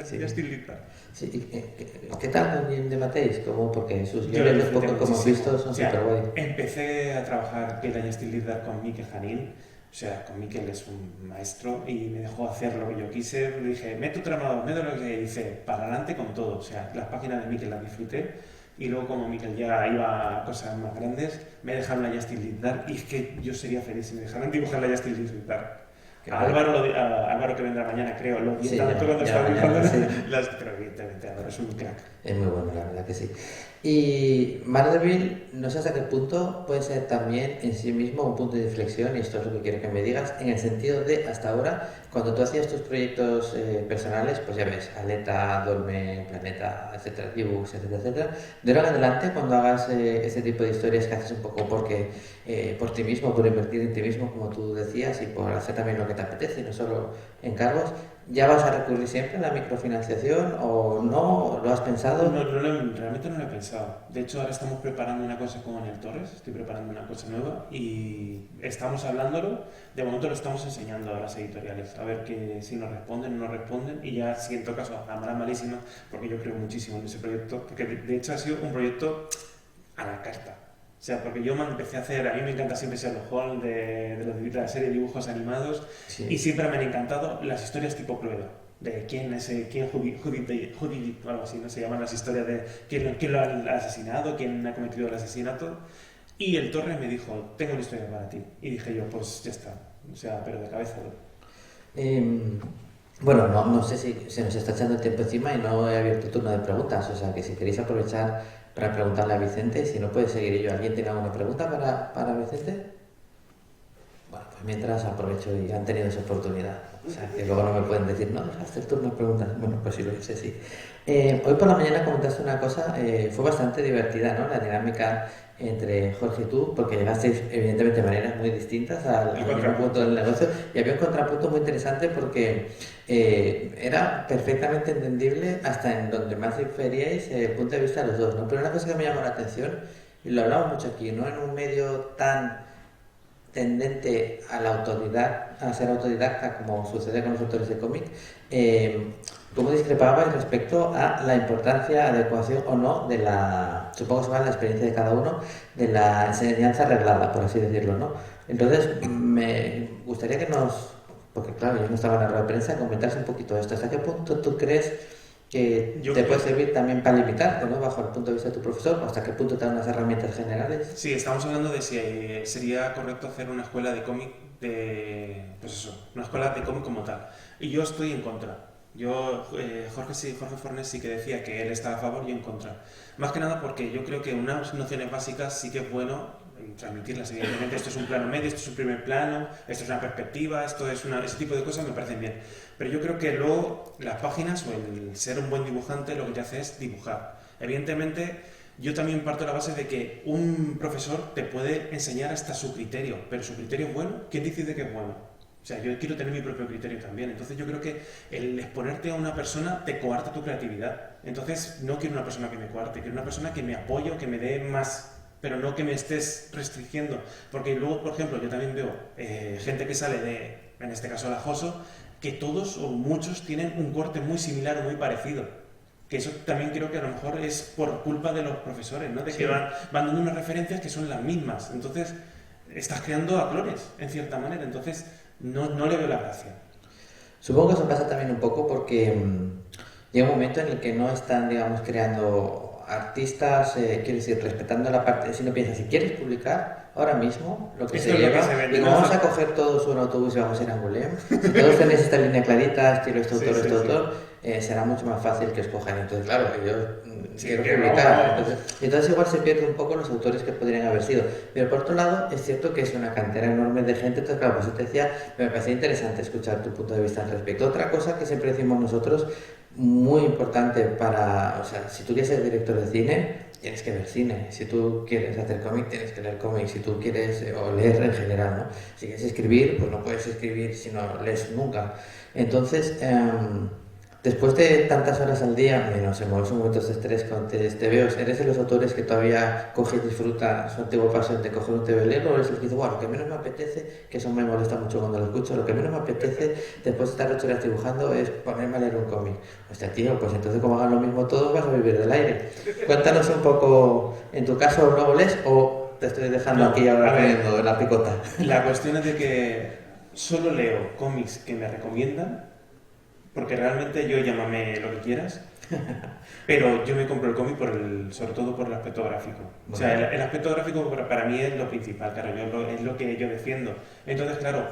Sí. Justin Lizard. Sí, ¿qué tal con Jim de Mateis? Porque sus Yo guiones, lo un poco disfruté como hemos muchísimo. visto, son O sea, súper guay. empecé a trabajar que era Justin Lizard con Mikel Janín. O sea, con Mikel es un maestro y me dejó hacer lo que yo quise. Le dije, meto tramado, meto lo que hice, para adelante con todo. O sea, las páginas de Mikel las disfruté. Y luego, como Mikel ya iba a cosas más grandes, me dejaron la Justin Lizard. Y es que yo sería feliz si me dejaran dibujar la Justin Lizard. Álvaro, que vendrá mañana, creo, lo vi Sí, tanto cuando ya estaba mañana, dibujando sí. pero evidentemente Álvaro es un crack. Es muy bueno, la verdad que sí. Y Marvel, no sé hasta qué punto puede ser también en sí mismo un punto de inflexión, y esto es lo que quiero que me digas, en el sentido de hasta ahora, cuando tú hacías tus proyectos personales, pues ya ves, Aleta, Dolmen, Planeta, etcétera, ebooks, etcétera, etcétera. De ahora en adelante, cuando hagas este tipo de historias que haces un poco porque por ti mismo, por invertir en ti mismo, como tú decías, y por hacer también lo que te apetece, y no solo encargos, ¿ya vas a recurrir siempre a la microfinanciación o no? ¿Lo has pensado? Realmente no lo he pensado. De hecho, ahora estamos preparando una cosa con el Torres, estoy preparando una cosa nueva y estamos hablándolo. De momento lo estamos enseñando a las editoriales, a ver si nos responden o no nos responden. Y ya, si en todo caso, a malas malísimas, porque yo creo muchísimo en ese proyecto, porque de hecho ha sido un proyecto a la carta. O sea, porque yo me empecé a hacer, a mí me encanta siempre Sherlock Holmes, de la serie de dibujos animados, Sí. y siempre me han encantado las historias tipo Cluedo, de quién Judith, o algo así, ¿no? Se llaman las historias de quién lo ha asesinado, quién ha cometido el asesinato. Y el Torres me dijo, tengo una historia para ti. Y dije yo, pues ya está, o sea, pero de cabeza. Bueno, no sé si se nos está echando el tiempo encima y no he abierto turno de preguntas, o sea que si queréis aprovechar para preguntarle a Vicente, si no puede seguir yo. ¿Alguien tiene alguna pregunta para Vicente? Bueno, pues mientras aprovecho y han tenido esa oportunidad. O sea, que luego no me pueden decir, no, dejaste el turno de preguntas. Bueno, pues sí lo hice, sí. Hoy por la mañana comentaste una cosa, fue bastante divertida, ¿no? La dinámica entre Jorge y tú, porque llegasteis evidentemente de maneras muy distintas al mismo punto del negocio, y había un contrapunto muy interesante porque era perfectamente entendible hasta en donde más diferíais el punto de vista de los dos, ¿no? Pero una cosa que me llamó la atención, y lo hablamos mucho aquí, ¿no? En un medio tan tendente a a ser autodidacta, como sucede con los autores de cómic, ¿cómo discrepabais respecto a la importancia, adecuación o no de supongo que se va la experiencia de cada uno, de la enseñanza reglada, por así decirlo, ¿no? Entonces, me gustaría porque claro, yo no estaba en la rueda de prensa, comentaras un poquito esto. ¿Hasta qué punto tú crees que te puede servir también para limitarte, ¿no? Bajo el punto de vista de tu profesor, o hasta qué punto te dan unas herramientas generales? Sí, estamos hablando de si sería correcto hacer una escuela de cómic pues eso, una escuela de cómic como tal. Y yo estoy en contra. Jorge Fornes sí que decía que él estaba a favor y yo en contra. Más que nada porque yo creo que unas nociones básicas sí que es bueno transmitirlas. Evidentemente esto es un plano medio, esto es un primer plano, esto es una perspectiva, ese tipo de cosas me parecen bien. Pero yo creo que luego las páginas o el ser un buen dibujante lo que te hace es dibujar. Evidentemente yo también parto de la base de que un profesor te puede enseñar hasta su criterio, pero su criterio es bueno. ¿Quién decide que es bueno? O sea, yo quiero tener mi propio criterio también. Entonces yo creo que el exponerte a una persona te coarta tu creatividad. Entonces no quiero una persona que me coarte, quiero una persona que me apoye o que me dé más, pero no que me estés restringiendo. Porque luego, por ejemplo, yo también veo gente que sale en este caso la Joso, que todos o muchos tienen un corte muy similar o muy parecido. Que eso también creo que a lo mejor es por culpa de los profesores, ¿no? De que van dando unas referencias que son las mismas. Entonces, estás creando a clones, en cierta manera. Entonces, no le veo la gracia. Supongo que eso pasa también un poco porque llega un momento en el que no están, digamos, creando artistas, quiero decir, respetando la parte, si no piensas, si quieres publicar ahora mismo lo que Esto se es lo lleva, que se vende, y ¿no? vamos a coger todos un autobús y vamos a ir a Angulem, si todos tenéis esta línea clarita, estilo este autor, este autor, será mucho más fácil que escojan. Entonces, claro, yo quiero publicar. Entonces igual se pierde un poco los autores que podrían haber sido. Pero por otro lado, es cierto que es una cantera enorme de gente. Entonces, claro, pues te decía, me parecía interesante escuchar tu punto de vista al respecto. Otra cosa que siempre decimos nosotros, muy importante o sea, si tú quieres ser director de cine, tienes que ver cine. Si tú quieres hacer cómic, tienes que leer cómic. Si tú quieres, o leer en general, ¿no? Si quieres escribir, pues no puedes escribir si no lees nunca. Entonces, Después de tantas horas al día, menos en momentos de estrés con TVOs, ¿eres de los autores que todavía coge y disfruta su antigua pasión de coger un TVO o eres el que dice, bueno, lo que menos me apetece, que eso me molesta mucho cuando lo escucho, lo que menos me apetece después de estar 8 horas dibujando es ponerme a leer un cómic? Hostia, tío, pues entonces como hagan lo mismo todos vas a vivir del aire. Cuéntanos un poco, en tu caso, ¿luego lees o te estoy dejando aquí ahora poniendo la picota? La cuestión es de que solo leo cómics que me recomiendan, porque realmente yo llámame lo que quieras, pero yo me compro el cómic sobre todo por el aspecto gráfico. Bueno. O sea, el aspecto gráfico para mí es lo principal, claro, es lo que yo defiendo. Entonces, claro,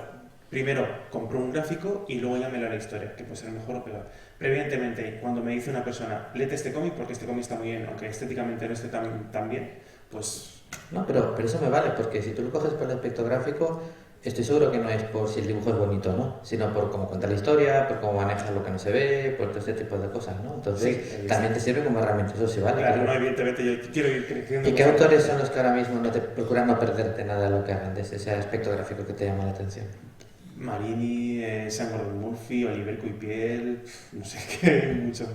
primero compro un gráfico y luego ya me leo la historia, que puede ser mejor o peor. Pero evidentemente, cuando me dice una persona, léete este cómic porque este cómic está muy bien, aunque estéticamente no esté tan bien, pues... No, pero eso me vale, porque si tú lo coges por el aspecto gráfico, estoy seguro que no es por si el dibujo es bonito o no, sino por cómo cuenta la historia, por cómo maneja lo que no se ve, por todo este tipo de cosas, ¿no? Entonces, sí, también te sirve como herramienta, eso sí vale. Claro, no, evidentemente yo quiero ir creciendo. ¿Y qué autores son los que ahora mismo no te procuran no perderte nada de lo que hagan, de ese aspecto gráfico que te llama la atención? Marini, Sean Gordon Murphy, Oliver Coipel, no sé qué, muchos.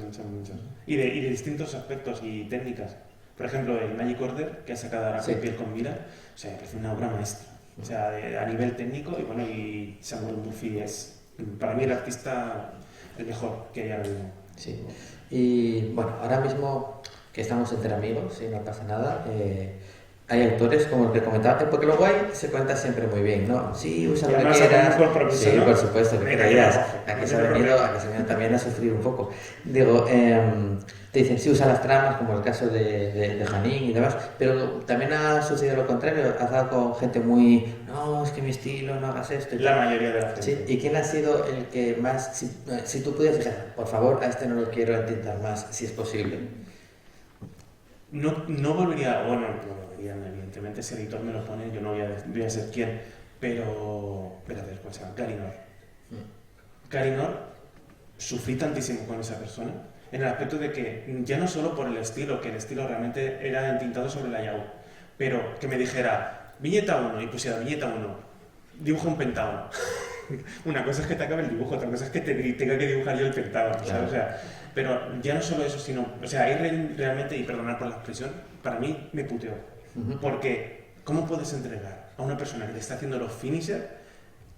Y de distintos aspectos y técnicas. Por ejemplo, el Magic Order, que ha sacado ahora Coipel con Mira, o sea, me parece una obra maestra. O sea, a nivel técnico, y bueno, y Sean Gordon Murphy es, para mí, el artista el mejor que hay ahora mismo. Sí. Y bueno, ahora mismo que estamos entre amigos y no pasa nada, hay autores como el que comentaba, porque lo guay se cuenta siempre muy bien, ¿no? Sí, usa lo que quieras. Sí, ¿no? Por supuesto, que creías. Aquí se ha venido también a sufrir un poco. Digo, te dicen, sí, usa las tramas, como el caso de Janín y demás, pero también ha sucedido lo contrario. Has dado con gente muy, no, es que mi estilo, no hagas esto. La mayoría de la gente. Sí, ¿y quién ha sido el que más, si tú pudieras decir, por favor, a este no lo quiero entintar más, si es posible? No volvería, bueno, no volvería, evidentemente, si el editor me lo pone, yo no voy a ser quién, pero después se llama Carinor. Carinor, sufrí tantísimo con esa persona, en el aspecto de que, ya no solo por el estilo, que el estilo realmente era entintado sobre la Yahoo, pero que me dijera, viñeta 1, y pusiera viñeta 1, dibuja un pentágono. Una cosa es que te acabe el dibujo, otra cosa es que tenga que dibujar yo el pentágono, ¿sabes? O sea, pero ya no solo eso, sino, o sea, ahí realmente, y perdonar por la expresión, para mí me puteó. Porque, ¿cómo puedes entregar a una persona que te está haciendo los finisher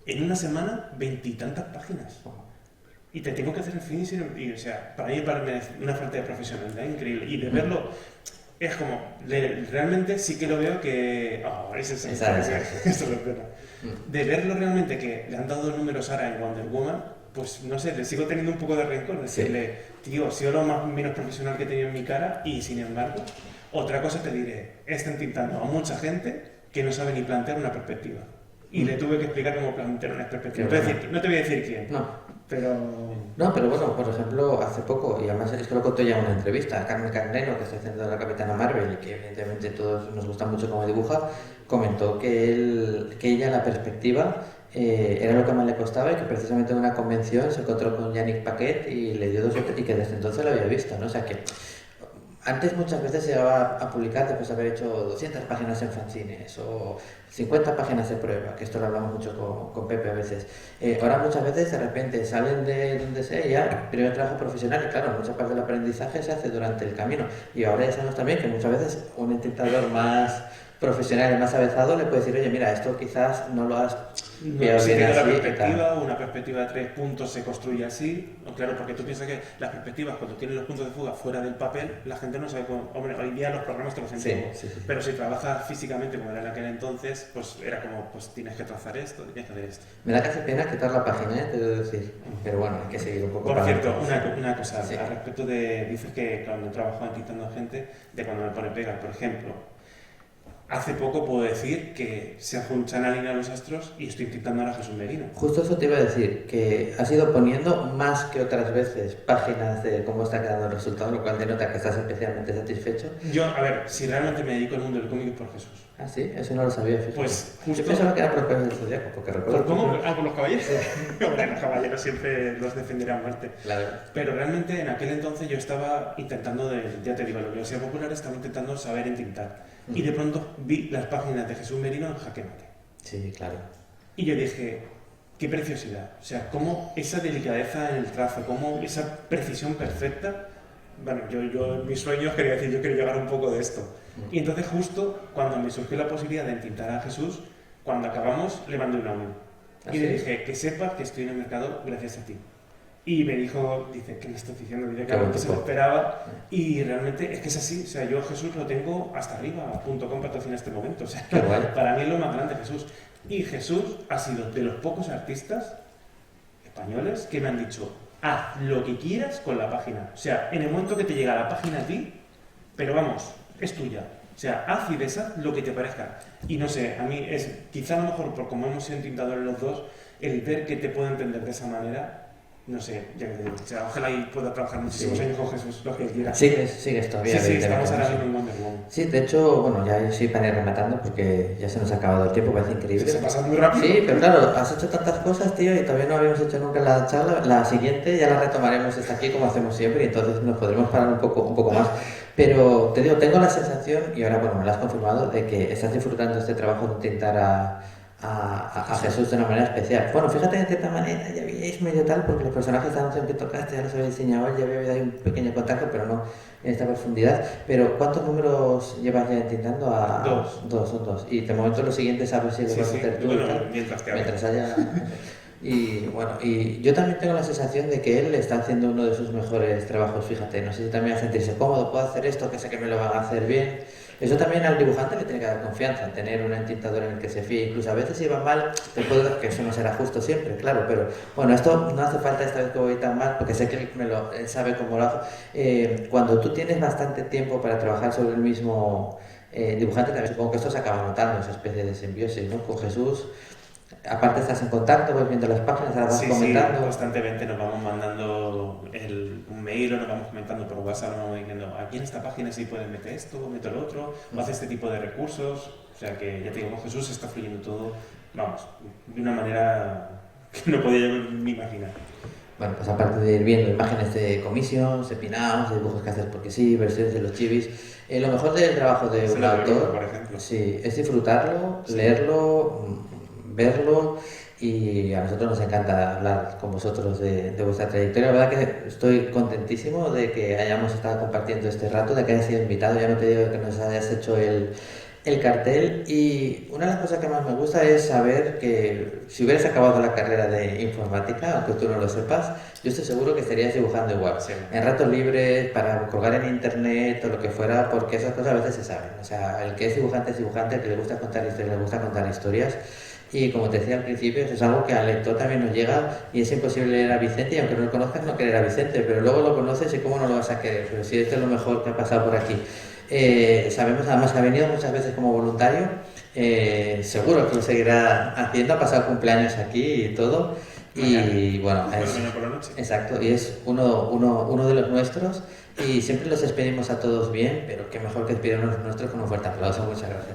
en una semana 20 y tantas páginas? Y te tengo que hacer el finisher, y, o sea, para mí me parece una falta de profesionalidad increíble. Y de verlo, es como, realmente sí que lo veo que... Oh, eso es lo pena. De verlo realmente que le han dado números ahora en Wonder Woman, pues no sé, le sigo teniendo un poco de rencor, decirle, tío, ha sido lo más menos profesional que he tenido en mi cara, y sin embargo, otra cosa te diré, está entintando a mucha gente que no sabe ni plantear una perspectiva. Y le tuve que explicar cómo plantear una perspectiva. No te voy a decir quién. No, pero bueno, por ejemplo, hace poco, y además es que lo contó ya en una entrevista, Carmen Carnero, que está haciendo la Capitana Marvel y que evidentemente todos nos gusta mucho cómo dibuja, comentó que ella la perspectiva era lo que más le costaba y que precisamente en una convención se encontró con Yannick Paquet y le dio 2 o 3 y que desde entonces lo había visto, ¿no? O sea que antes muchas veces se iba a publicar después de haber hecho 200 páginas en fanzines o 50 páginas de prueba, que esto lo hablamos mucho con Pepe a veces. Ahora muchas veces de repente salen de donde sea y ya, primer trabajo profesional, y claro, mucha parte del aprendizaje se hace durante el camino. Y ahora ya sabemos también que muchas veces un intentador más profesional y más avezado le puede decir, oye, mira, esto quizás no lo has no, si tiene la perspectiva, una perspectiva de 3 puntos se construye así, claro, porque tú piensas que las perspectivas, cuando tienen los puntos de fuga fuera del papel, la gente no sabe cómo, hombre, hoy día los programas te los entienden, sí. Pero si trabajas físicamente como era en aquel entonces, pues era como, pues tienes que trazar esto, tienes que hacer esto. Me da casi pena quitar la página, te debo decir, pero bueno, hay que seguir un poco. Por cierto, una cosa, al respecto de, dices que cuando trabajo entintando a gente, de cuando me pone pegas, por ejemplo, hace poco puedo decir que se han alineado los astros y estoy intentando a Jesús Merino. Justo eso te iba a decir, que has ido poniendo más que otras veces páginas de cómo está quedando el resultado, lo cual denota que estás especialmente satisfecho. Yo, a ver, si realmente me dedico al mundo del cómic es por Jesús. Ah, sí, eso no lo sabía, fíjate. Pues justo... Yo pensaba que era por el del Zodiaco, porque recuerdo... ¿Por cómo? ¿Por los caballeros? Hombre, los caballeros siempre los defenderé a muerte. Claro. Pero realmente en aquel entonces yo estaba intentando, ya te digo, en la Universidad Popular estaba intentando saber entintar. Y de pronto vi las páginas de Jesús Merino en Jaque Mate. Sí, claro. Y yo dije, qué preciosidad. O sea, cómo esa delicadeza en el trazo, cómo esa precisión perfecta. Bueno, yo en mis sueños quería decir, yo quiero llegar a un poco de esto. Y entonces justo cuando me surgió la posibilidad de entintar a Jesús, cuando acabamos le mandé un audio. Y le dije, que sepas que estoy en el mercado gracias a ti. Y me dijo, dice, ¿qué me estás diciendo? Dice, claro, que se lo esperaba. Y realmente es que es así. O sea, yo a Jesús lo tengo hasta arriba, .com patrocina este momento. O sea, para mí es lo más grande Jesús. Y Jesús ha sido de los pocos artistas españoles que me han dicho, haz lo que quieras con la página. O sea, en el momento que te llega la página a ti, pero vamos, es tuya. O sea, haz y deshaz lo que te parezca. Y no sé, a mí es, quizá a lo mejor por como hemos sido tintadores los dos, el ver que te puedo entender de esa manera, no sé, ya que digo, o sea, ojalá y pueda trabajar muchísimos años con Jesús, lo que quiera. Sigues todavía. Sí, estamos ahora mismo en Wonder Woman. Sí, de hecho, bueno, ya sí para ir rematando porque ya se nos ha acabado el tiempo, parece increíble. Se pasa muy rápido. Sí, pero claro, has hecho tantas cosas, tío, y todavía no habíamos hecho nunca la charla. La siguiente ya la retomaremos hasta aquí como hacemos siempre y entonces nos podremos parar un poco más. Pero te digo, tengo la sensación, y ahora bueno, me lo has confirmado, de que estás disfrutando este trabajo de intentar a Jesús de una manera especial. Bueno, fíjate, de cierta manera ya habíais medio tal, porque los personajes de anuncio que tocaste ya los habéis diseñado, ya había ahí un pequeño contacto, pero no en esta profundidad. Pero ¿cuántos números llevas ya intentando? Son dos. Y de momento los siguientes a ver si los vas a hacer tú. Bueno, mientras haya... Y bueno, y yo también tengo la sensación de que él está haciendo uno de sus mejores trabajos, fíjate, no sé si también a sentirse cómodo, puedo hacer esto, que sé que me lo van a hacer bien. Eso también al dibujante le tiene que dar confianza, tener un entintador en el que se fíe, incluso a veces si va mal, te puedo decir que eso no será justo siempre, claro, pero bueno, esto no hace falta esta vez que voy tan mal, porque sé que él sabe cómo lo hago. Cuando tú tienes bastante tiempo para trabajar sobre el mismo dibujante, también supongo que esto se acaba notando, esa especie de simbiosis, ¿no? Con Jesús. Aparte estás en contacto, vas viendo las páginas, las vas comentando. Sí, constantemente nos vamos mandando un mail o nos vamos comentando por WhatsApp, nos vamos diciendo, aquí en esta página sí puedes meter esto, meter lo otro, o hace este tipo de recursos. O sea que ya te digo, con Jesús está fluyendo todo, vamos, de una manera que no podía yo ni imaginar. Bueno, pues aparte de ir viendo imágenes de commissions, de pinaos, de dibujos que haces porque sí, versiones de los chivis, lo mejor del trabajo de un autor, por ejemplo. Sí, es disfrutarlo, leerlo, verlo, y a nosotros nos encanta hablar con vosotros de vuestra trayectoria. La verdad que estoy contentísimo de que hayamos estado compartiendo este rato, de que hayas sido invitado. Ya no te digo que nos hayas hecho el cartel, y una de las cosas que más me gusta es saber que si hubieras acabado la carrera de informática, aunque tú no lo sepas, yo estoy seguro que estarías dibujando igual, en ratos libres, para colgar en internet o lo que fuera, porque esas cosas a veces se saben. O sea, el que es dibujante, el que le gusta contar historias, le gusta contar historias. Y como te decía al principio, eso es algo que al lector también nos llega, y es imposible leer a Vicente, y aunque no lo conozcas, no querer a Vicente, pero luego lo conoces y cómo no lo vas a querer. Pero si esto es lo mejor que ha pasado por aquí. Sabemos además que ha venido muchas veces como voluntario, seguro que lo seguirá haciendo, ha pasado cumpleaños aquí y todo. Y bueno, exacto, y es uno de los nuestros, y siempre los despedimos a todos bien, pero qué mejor que despedirnos los nuestros con un fuerte aplauso. Muchas gracias.